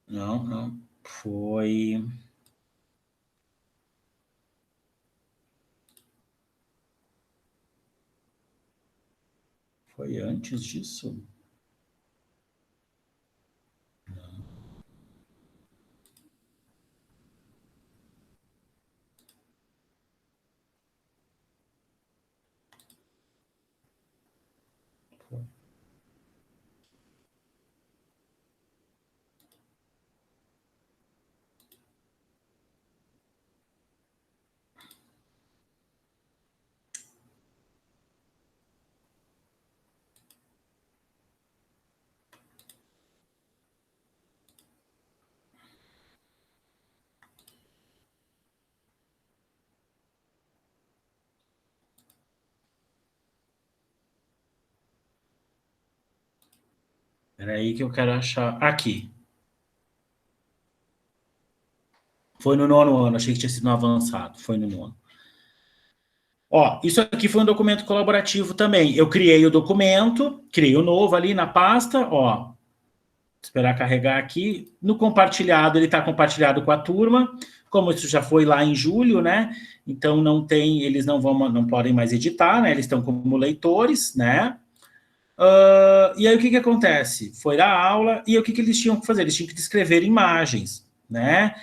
Não, foi... Foi antes disso? Peraí que eu quero achar... Aqui. Foi no 9º ano, achei que tinha sido no avançado. Foi no 9º. Ó, isso aqui foi um documento colaborativo também. Eu criei o documento, criei o novo ali na pasta, ó. Esperar carregar aqui. No compartilhado, ele está compartilhado com a turma. Como isso já foi lá em julho, né? Então não tem, eles não podem mais editar, né? Eles estão como leitores, né? E aí o que acontece? Foi a aula, e o que eles tinham que fazer? Eles tinham que descrever imagens, né?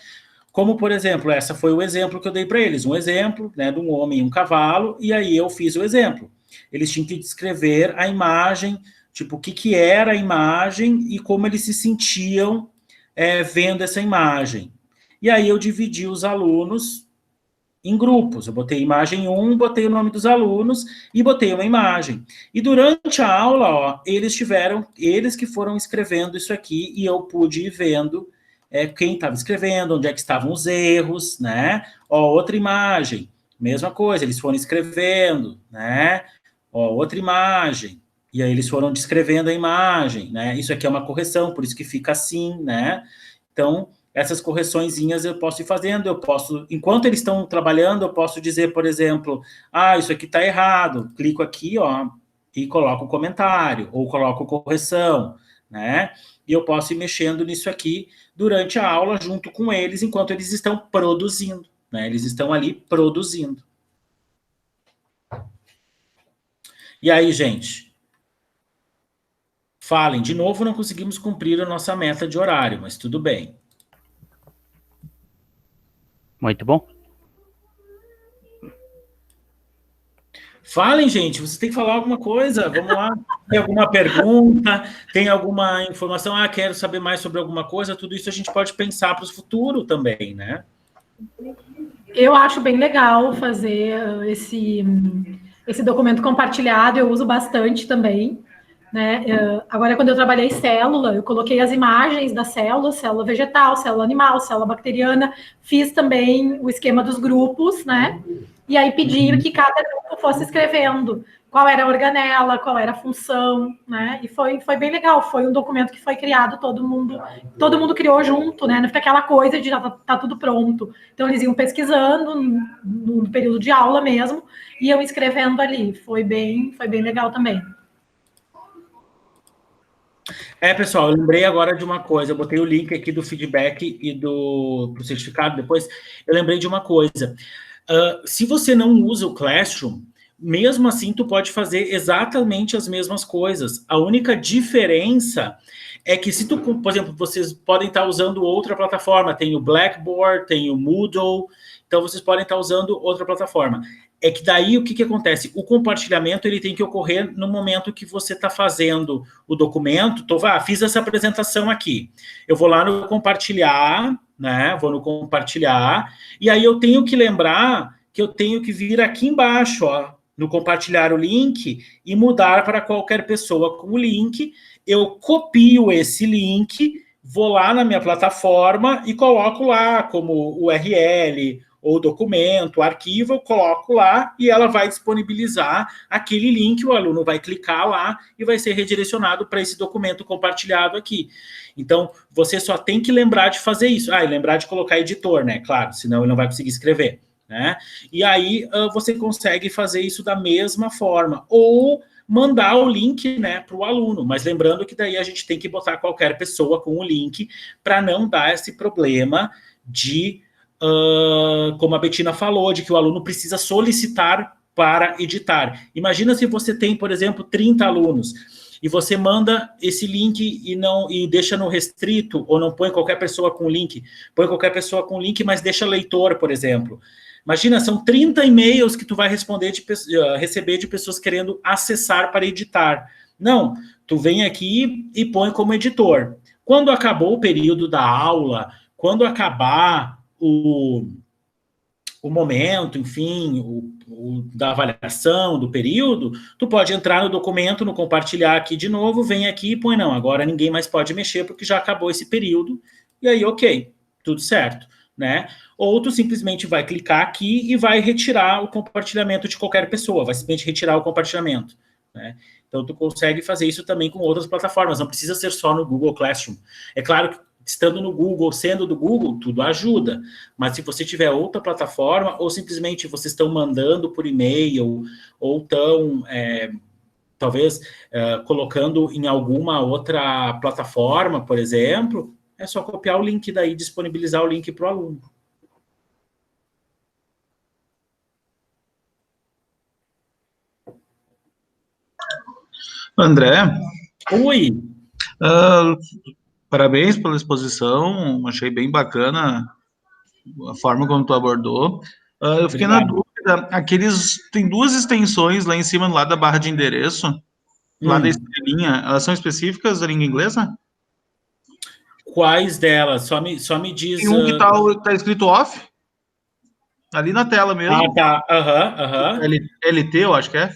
Como, por exemplo, essa foi o exemplo que eu dei para eles, um exemplo, né, de um homem e um cavalo, e aí eu fiz o exemplo. Eles tinham que descrever a imagem, tipo, o que era a imagem e como eles se sentiam vendo essa imagem. E aí eu dividi os alunos em grupos. Eu botei imagem 1, botei o nome dos alunos e botei uma imagem. E durante a aula, ó, eles que foram escrevendo isso aqui e eu pude ir vendo quem estava escrevendo, onde é que estavam os erros, né? Ó, outra imagem, mesma coisa, eles foram escrevendo, né? Ó, outra imagem. E aí eles foram descrevendo a imagem, né? Isso aqui é uma correção, por isso que fica assim, né? Então, essas correçõezinhas eu posso ir fazendo, enquanto eles estão trabalhando, eu posso dizer, por exemplo, isso aqui está errado, clico aqui, ó, e coloco o comentário, ou coloco correção, né? E eu posso ir mexendo nisso aqui durante a aula, junto com eles, enquanto eles estão produzindo, né? Eles estão ali produzindo. E aí, gente? Falem, de novo não conseguimos cumprir a nossa meta de horário, mas tudo bem. Muito bom. Falem, gente, vocês têm que falar alguma coisa, vamos lá. Tem alguma pergunta, tem alguma informação, quero saber mais sobre alguma coisa, tudo isso a gente pode pensar para o futuro também, né? Eu acho bem legal fazer esse documento compartilhado, eu uso bastante também, né? Agora, quando eu trabalhei célula, eu coloquei as imagens da célula vegetal, célula animal, célula bacteriana, fiz também o esquema dos grupos, né? E aí pedi que cada grupo fosse escrevendo qual era a organela, qual era a função, né? E foi bem legal, foi um documento que foi criado, todo mundo criou junto, né? Não fica aquela coisa de já tá tudo pronto. Então, eles iam pesquisando no período de aula mesmo, e iam escrevendo ali. Foi bem legal também. Pessoal, eu lembrei agora de uma coisa, eu botei o link aqui do feedback e pro certificado depois, eu lembrei de uma coisa. Se você não usa o Classroom, mesmo assim tu pode fazer exatamente as mesmas coisas. A única diferença é que se tu, por exemplo, vocês podem estar usando outra plataforma, tem o Blackboard, tem o Moodle, então vocês podem estar usando outra plataforma. É que daí o que acontece? O compartilhamento ele tem que ocorrer no momento que você está fazendo o documento. Fiz essa apresentação aqui. Eu vou lá no compartilhar, né? Vou no compartilhar, e aí eu tenho que lembrar que eu tenho que vir aqui embaixo, ó, no compartilhar o link e mudar para qualquer pessoa com o link. Eu copio esse link, vou lá na minha plataforma e coloco lá como URL, ou documento, arquivo, eu coloco lá e ela vai disponibilizar aquele link, o aluno vai clicar lá e vai ser redirecionado para esse documento compartilhado aqui. Então, você só tem que lembrar de fazer isso. E lembrar de colocar editor, né? Claro, senão ele não vai conseguir escrever, né? E aí, você consegue fazer isso da mesma forma. Ou mandar o link, né, para o aluno. Mas lembrando que daí a gente tem que botar qualquer pessoa com o link para não dar esse problema de, como a Betina falou, de que o aluno precisa solicitar para editar. Imagina se você tem, por exemplo, 30 alunos e você manda esse link e deixa no restrito, ou não põe qualquer pessoa com link, põe qualquer pessoa com link, mas deixa leitor, por exemplo. Imagina, são 30 e-mails que tu vai receber de pessoas querendo acessar para editar. Não, tu vem aqui e põe como editor. Quando acabou o período da aula, quando acabar o momento, enfim, da avaliação do período, tu pode entrar no documento, no compartilhar aqui de novo, vem aqui e põe, não, agora ninguém mais pode mexer porque já acabou esse período, e aí, ok, tudo certo, né? Ou tu simplesmente vai clicar aqui e vai retirar o compartilhamento de qualquer pessoa, vai simplesmente retirar o compartilhamento, né? Então, tu consegue fazer isso também com outras plataformas, não precisa ser só no Google Classroom. É claro que estando no Google, sendo do Google, tudo ajuda. Mas se você tiver outra plataforma, ou simplesmente vocês estão mandando por e-mail, ou estão, talvez, colocando em alguma outra plataforma, por exemplo, é só copiar o link daí, disponibilizar o link para o aluno. André? Oi! Parabéns pela exposição, achei bem bacana a forma como tu abordou. Eu fiquei na dúvida, tem duas extensões lá em cima, lá da barra de endereço, lá da estrelinha, elas são específicas da língua inglesa? Quais delas? Só me diz... Tem um que tá escrito off, ali na tela mesmo. Tá, aham. LT, eu acho que é.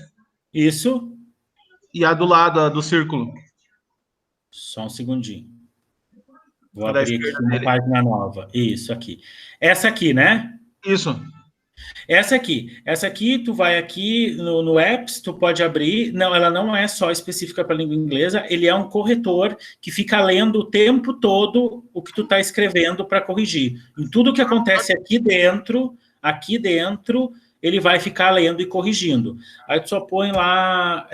Isso. E a do lado, do círculo. Só um segundinho. Vou abrir aqui uma página nova. Isso aqui. Essa aqui, né? Isso. Essa aqui, tu vai aqui no Apps, tu pode abrir. Não, ela não é só específica para a língua inglesa, ele é um corretor que fica lendo o tempo todo o que tu está escrevendo para corrigir. Em tudo que acontece aqui dentro, ele vai ficar lendo e corrigindo. Aí tu só põe lá,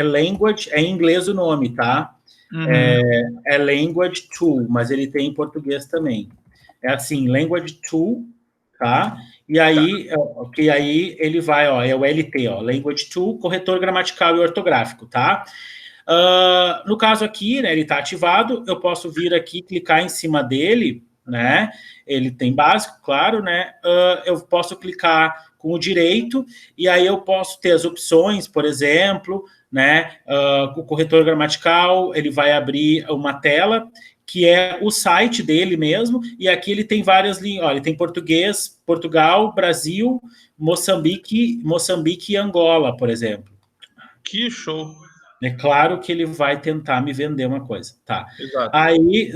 language, é em inglês o nome, tá? Uhum. É Language Tool, mas ele tem em português também. É assim, Language Tool, tá? E aí, que aí ele vai, é o LT, Language Tool, corretor gramatical e ortográfico, tá? No caso aqui, né, ele está ativado, eu posso vir aqui, clicar em cima dele, né? Ele tem básico, claro, né? Eu posso clicar com o direito, e aí eu posso ter as opções, por exemplo, né? O corretor gramatical, ele vai abrir uma tela que é o site dele mesmo, e aqui ele tem várias línguas, ele tem português, Portugal, Brasil, Moçambique e Angola, por exemplo. Que show! É claro que ele vai tentar me vender uma coisa, tá? Exato. Aí,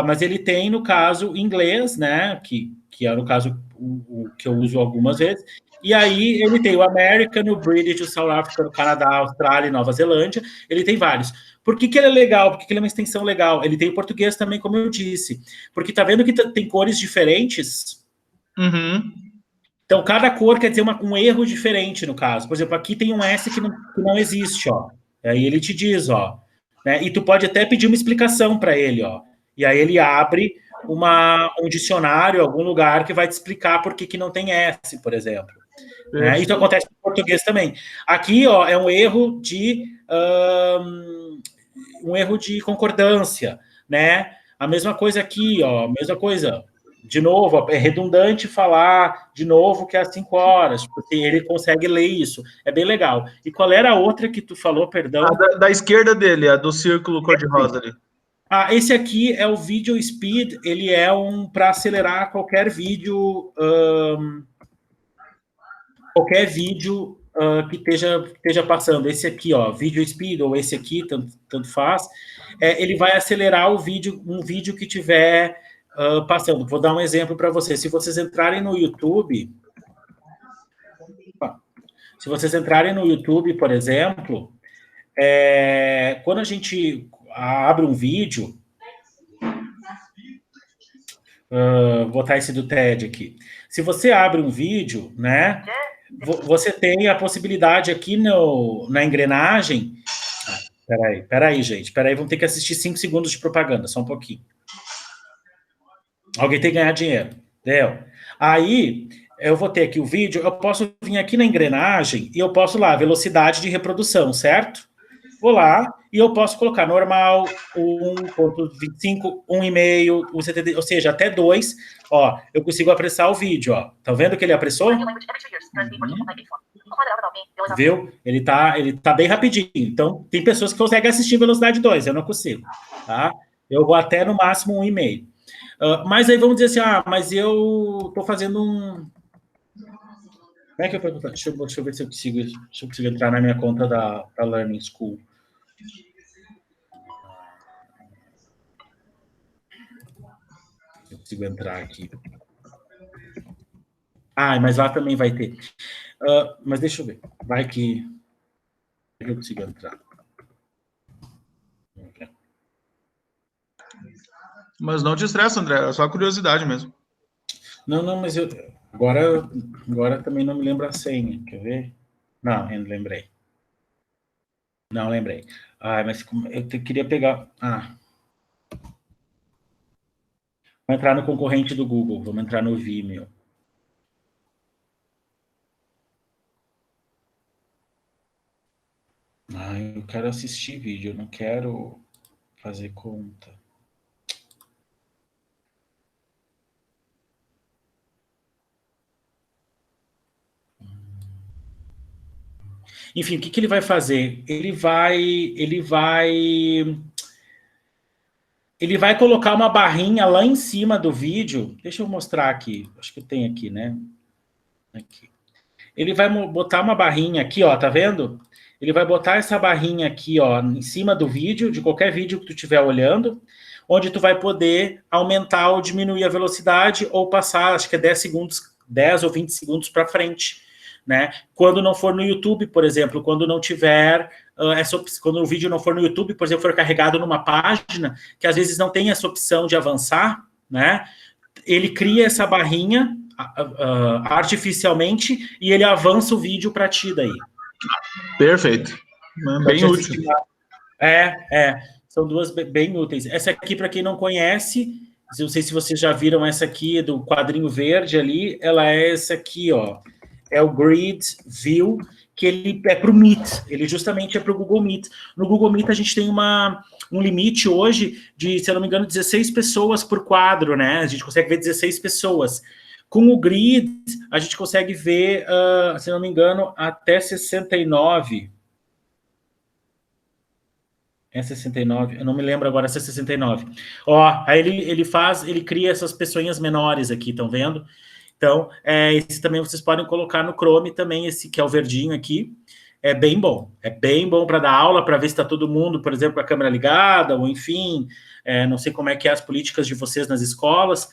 mas ele tem, no caso, inglês, né, que é, no caso, o que eu uso algumas vezes, e aí ele tem o American, o British, o South Africa, o Canadá, a Austrália e Nova Zelândia, ele tem vários. Por que ele é legal? Por que ele é uma extensão legal? Ele tem o português também, como eu disse, porque tá vendo que tem cores diferentes? Uhum. Então, cada cor quer dizer um erro diferente, no caso. Por exemplo, aqui tem um S que não existe, Aí ele te diz, né? E tu pode até pedir uma explicação para ele, E aí ele abre um dicionário, algum lugar que vai te explicar por que não tem S, por exemplo. Né? Isso acontece no português também. Aqui, é um erro de concordância, né? A mesma coisa aqui, mesma coisa. De novo, é redundante falar de novo que é às 5 horas, porque ele consegue ler isso. É bem legal. E qual era a outra que tu falou, perdão? Da esquerda dele, a do círculo cor-de-rosa ali. Esse aqui é o Video Speed, ele é para acelerar qualquer vídeo, que esteja passando. Esse aqui, Video Speed, ou esse aqui, tanto faz, ele vai acelerar um vídeo que tiver passando, vou dar um exemplo para vocês. Se vocês entrarem no YouTube, por exemplo, quando a gente abre um vídeo, vou botar esse do TED aqui. Se você abre um vídeo, né, você tem a possibilidade aqui na engrenagem. Peraí, gente. Vamos ter que assistir 5 segundos de propaganda, só um pouquinho. Alguém tem que ganhar dinheiro, entendeu? Aí, eu vou ter aqui o vídeo, eu posso vir aqui na engrenagem e eu posso lá, velocidade de reprodução, certo? Vou lá e eu posso colocar normal, 1.25, 1,5, 1,70, ou seja, até 2. Ó, eu consigo apressar o vídeo, ó. Tá vendo que ele apressou? Viu? Ele tá bem rapidinho. Então, tem pessoas que conseguem assistir em velocidade 2, eu não consigo, tá? Eu vou até, no máximo, 1,5. Mas aí vamos dizer assim, mas eu tô fazendo um... Como é que eu pergunto? Deixa eu ver se eu consigo entrar na minha conta da Learning School. Eu consigo entrar aqui. Mas lá também vai ter. Mas deixa eu ver. Vai que eu consigo entrar. Mas não te estressa, André. É só curiosidade mesmo. Não, mas eu... Agora também não me lembro a senha. Quer ver? Não, eu não lembrei. Não, lembrei. Mas eu queria pegar... Vou entrar no concorrente do Google. Vamos entrar no Vimeo. Eu quero assistir vídeo. Eu não quero fazer conta. Enfim, o que ele vai fazer? Ele vai colocar uma barrinha lá em cima do vídeo. Deixa eu mostrar aqui. Acho que tem aqui, né? Aqui. Ele vai botar uma barrinha aqui, ó, tá vendo? Ele vai botar essa barrinha aqui, ó, em cima do vídeo, de qualquer vídeo que tu estiver olhando, onde tu vai poder aumentar ou diminuir a velocidade ou passar, acho que é 10 ou 20 segundos para frente, né? Quando não for no YouTube, por exemplo, quando não tiver quando o vídeo não for no YouTube, por exemplo, for carregado numa página que às vezes não tem essa opção de avançar, né? Ele cria essa barrinha artificialmente e ele avança o vídeo para ti daí. Perfeito. Bem útil. São duas bem úteis. Essa aqui, para quem não conhece, não sei se vocês já viram essa aqui do quadrinho verde ali, ela é essa aqui, ó. É o Grid View, que ele é para o Meet, ele justamente é para o Google Meet. No Google Meet a gente tem um limite hoje de, se eu não me engano, 16 pessoas por quadro, né? A gente consegue ver 16 pessoas. Com o Grid, a gente consegue ver, se eu não me engano, até 69. É 69? Eu não me lembro agora se é 69. Ó, aí ele cria essas pessoinhas menores aqui, estão vendo? Então, esse também vocês podem colocar no Chrome também, esse que é o verdinho aqui. É bem bom para dar aula, para ver se está todo mundo, por exemplo, com a câmera ligada, ou enfim, não sei como é que é as políticas de vocês nas escolas,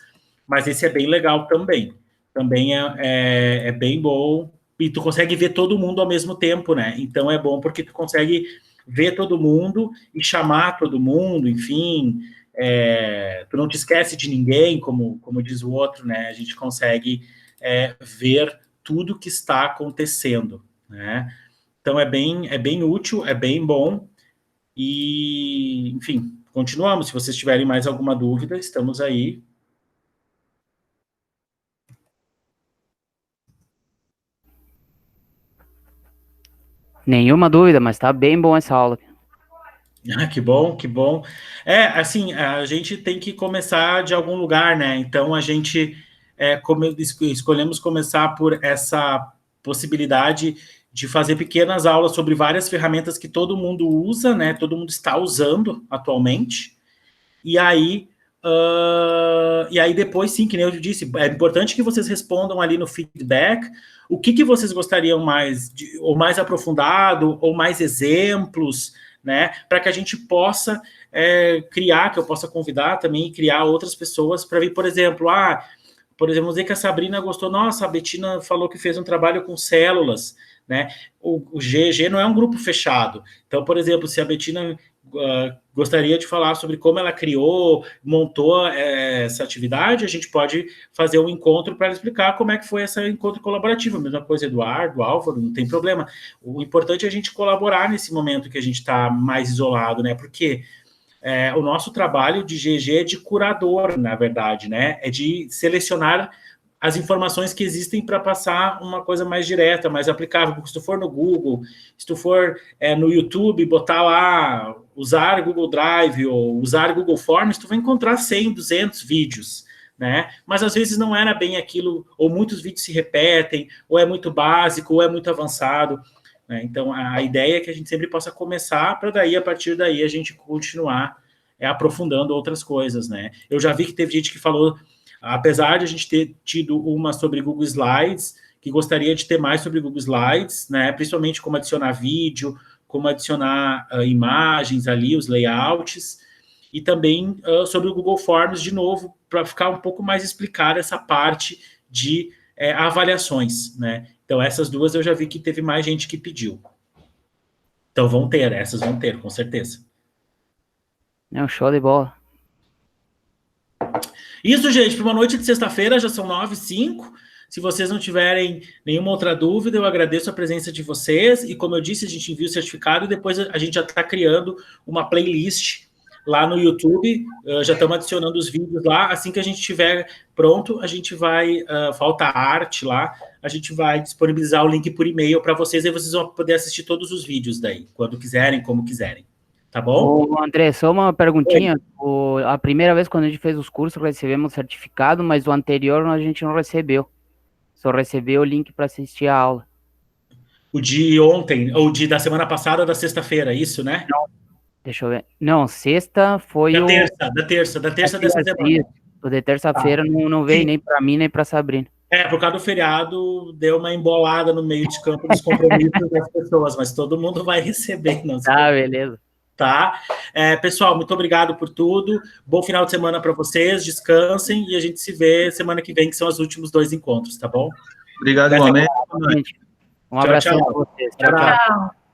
mas esse é bem legal também. Também é bem bom, e tu consegue ver todo mundo ao mesmo tempo, né? Então é bom porque tu consegue ver todo mundo e chamar todo mundo, enfim... tu não te esquece de ninguém, como diz o outro, né? A gente consegue ver tudo que está acontecendo, né? Então é bem útil, é bem bom e, enfim, continuamos. Se vocês tiverem mais alguma dúvida, estamos aí. Nenhuma dúvida, mas tá bem bom essa aula. Que bom, que bom. Assim, a gente tem que começar de algum lugar, né? Então, a gente escolhemos começar por essa possibilidade de fazer pequenas aulas sobre várias ferramentas que todo mundo usa, né? Todo mundo está usando atualmente. E aí depois, sim, que nem eu disse, é importante que vocês respondam ali no feedback o que vocês gostariam mais, ou mais aprofundado, ou mais exemplos, né, para que a gente possa criar, que eu possa convidar também e criar outras pessoas para vir, por exemplo, vamos dizer que a Sabrina gostou, nossa, a Betina falou que fez um trabalho com células, né? O GG não é um grupo fechado. Então, por exemplo, se a Betina gostaria de falar sobre como ela criou, montou essa atividade, a gente pode fazer um encontro para explicar como é que foi esse encontro colaborativo. A mesma coisa, Eduardo, Álvaro, não tem problema. O importante é a gente colaborar nesse momento que a gente está mais isolado, né? Porque o nosso trabalho de GG é de curador, na verdade, né? É de selecionar as informações que existem para passar uma coisa mais direta, mais aplicável. Porque se tu for no Google, se tu for no YouTube, botar lá, usar Google Drive ou usar Google Forms, tu vai encontrar 100, 200 vídeos, né? Mas às vezes não era bem aquilo, ou muitos vídeos se repetem, ou é muito básico, ou é muito avançado, né? Então, a ideia é que a gente sempre possa começar, para daí, a partir daí, a gente continuar aprofundando outras coisas, né? Eu já vi que teve gente que falou, apesar de a gente ter tido uma sobre Google Slides, que gostaria de ter mais sobre Google Slides, né? Principalmente como adicionar vídeo, como adicionar imagens ali, os layouts, e também sobre o Google Forms, de novo, para ficar um pouco mais explicada essa parte de avaliações, né? Então, essas duas eu já vi que teve mais gente que pediu. Então, essas vão ter, com certeza. Show de bola. Isso, gente, para uma noite de sexta-feira, já são 9h05. Se vocês não tiverem nenhuma outra dúvida, eu agradeço a presença de vocês. E como eu disse, a gente envia o certificado e depois a gente já está criando uma playlist lá no YouTube. Já estamos adicionando os vídeos lá. Assim que a gente estiver pronto, a gente vai... falta arte lá. A gente vai disponibilizar o link por e-mail para vocês. Aí vocês vão poder assistir todos os vídeos daí, quando quiserem, como quiserem. Tá bom? Ô, André, só uma perguntinha. A primeira vez quando a gente fez os cursos, recebemos certificado, mas o anterior a gente não recebeu. Só recebeu o link para assistir a aula. O de ontem, ou da semana passada, da sexta-feira, isso, né? Não, deixa eu ver. Não, sexta foi da terça dessa semana. O de terça-feira não veio nem para mim, nem para Sabrina. Por causa do feriado, deu uma embolada no meio de campo dos compromissos das pessoas, mas todo mundo vai receber. Não se Tá, beleza. Tá? Pessoal, muito obrigado por tudo. Bom final de semana para vocês, descansem e a gente se vê semana que vem, que são os últimos 2 encontros, tá bom? Obrigado, igualmente. Um abraço para vocês. Tchau, tchau.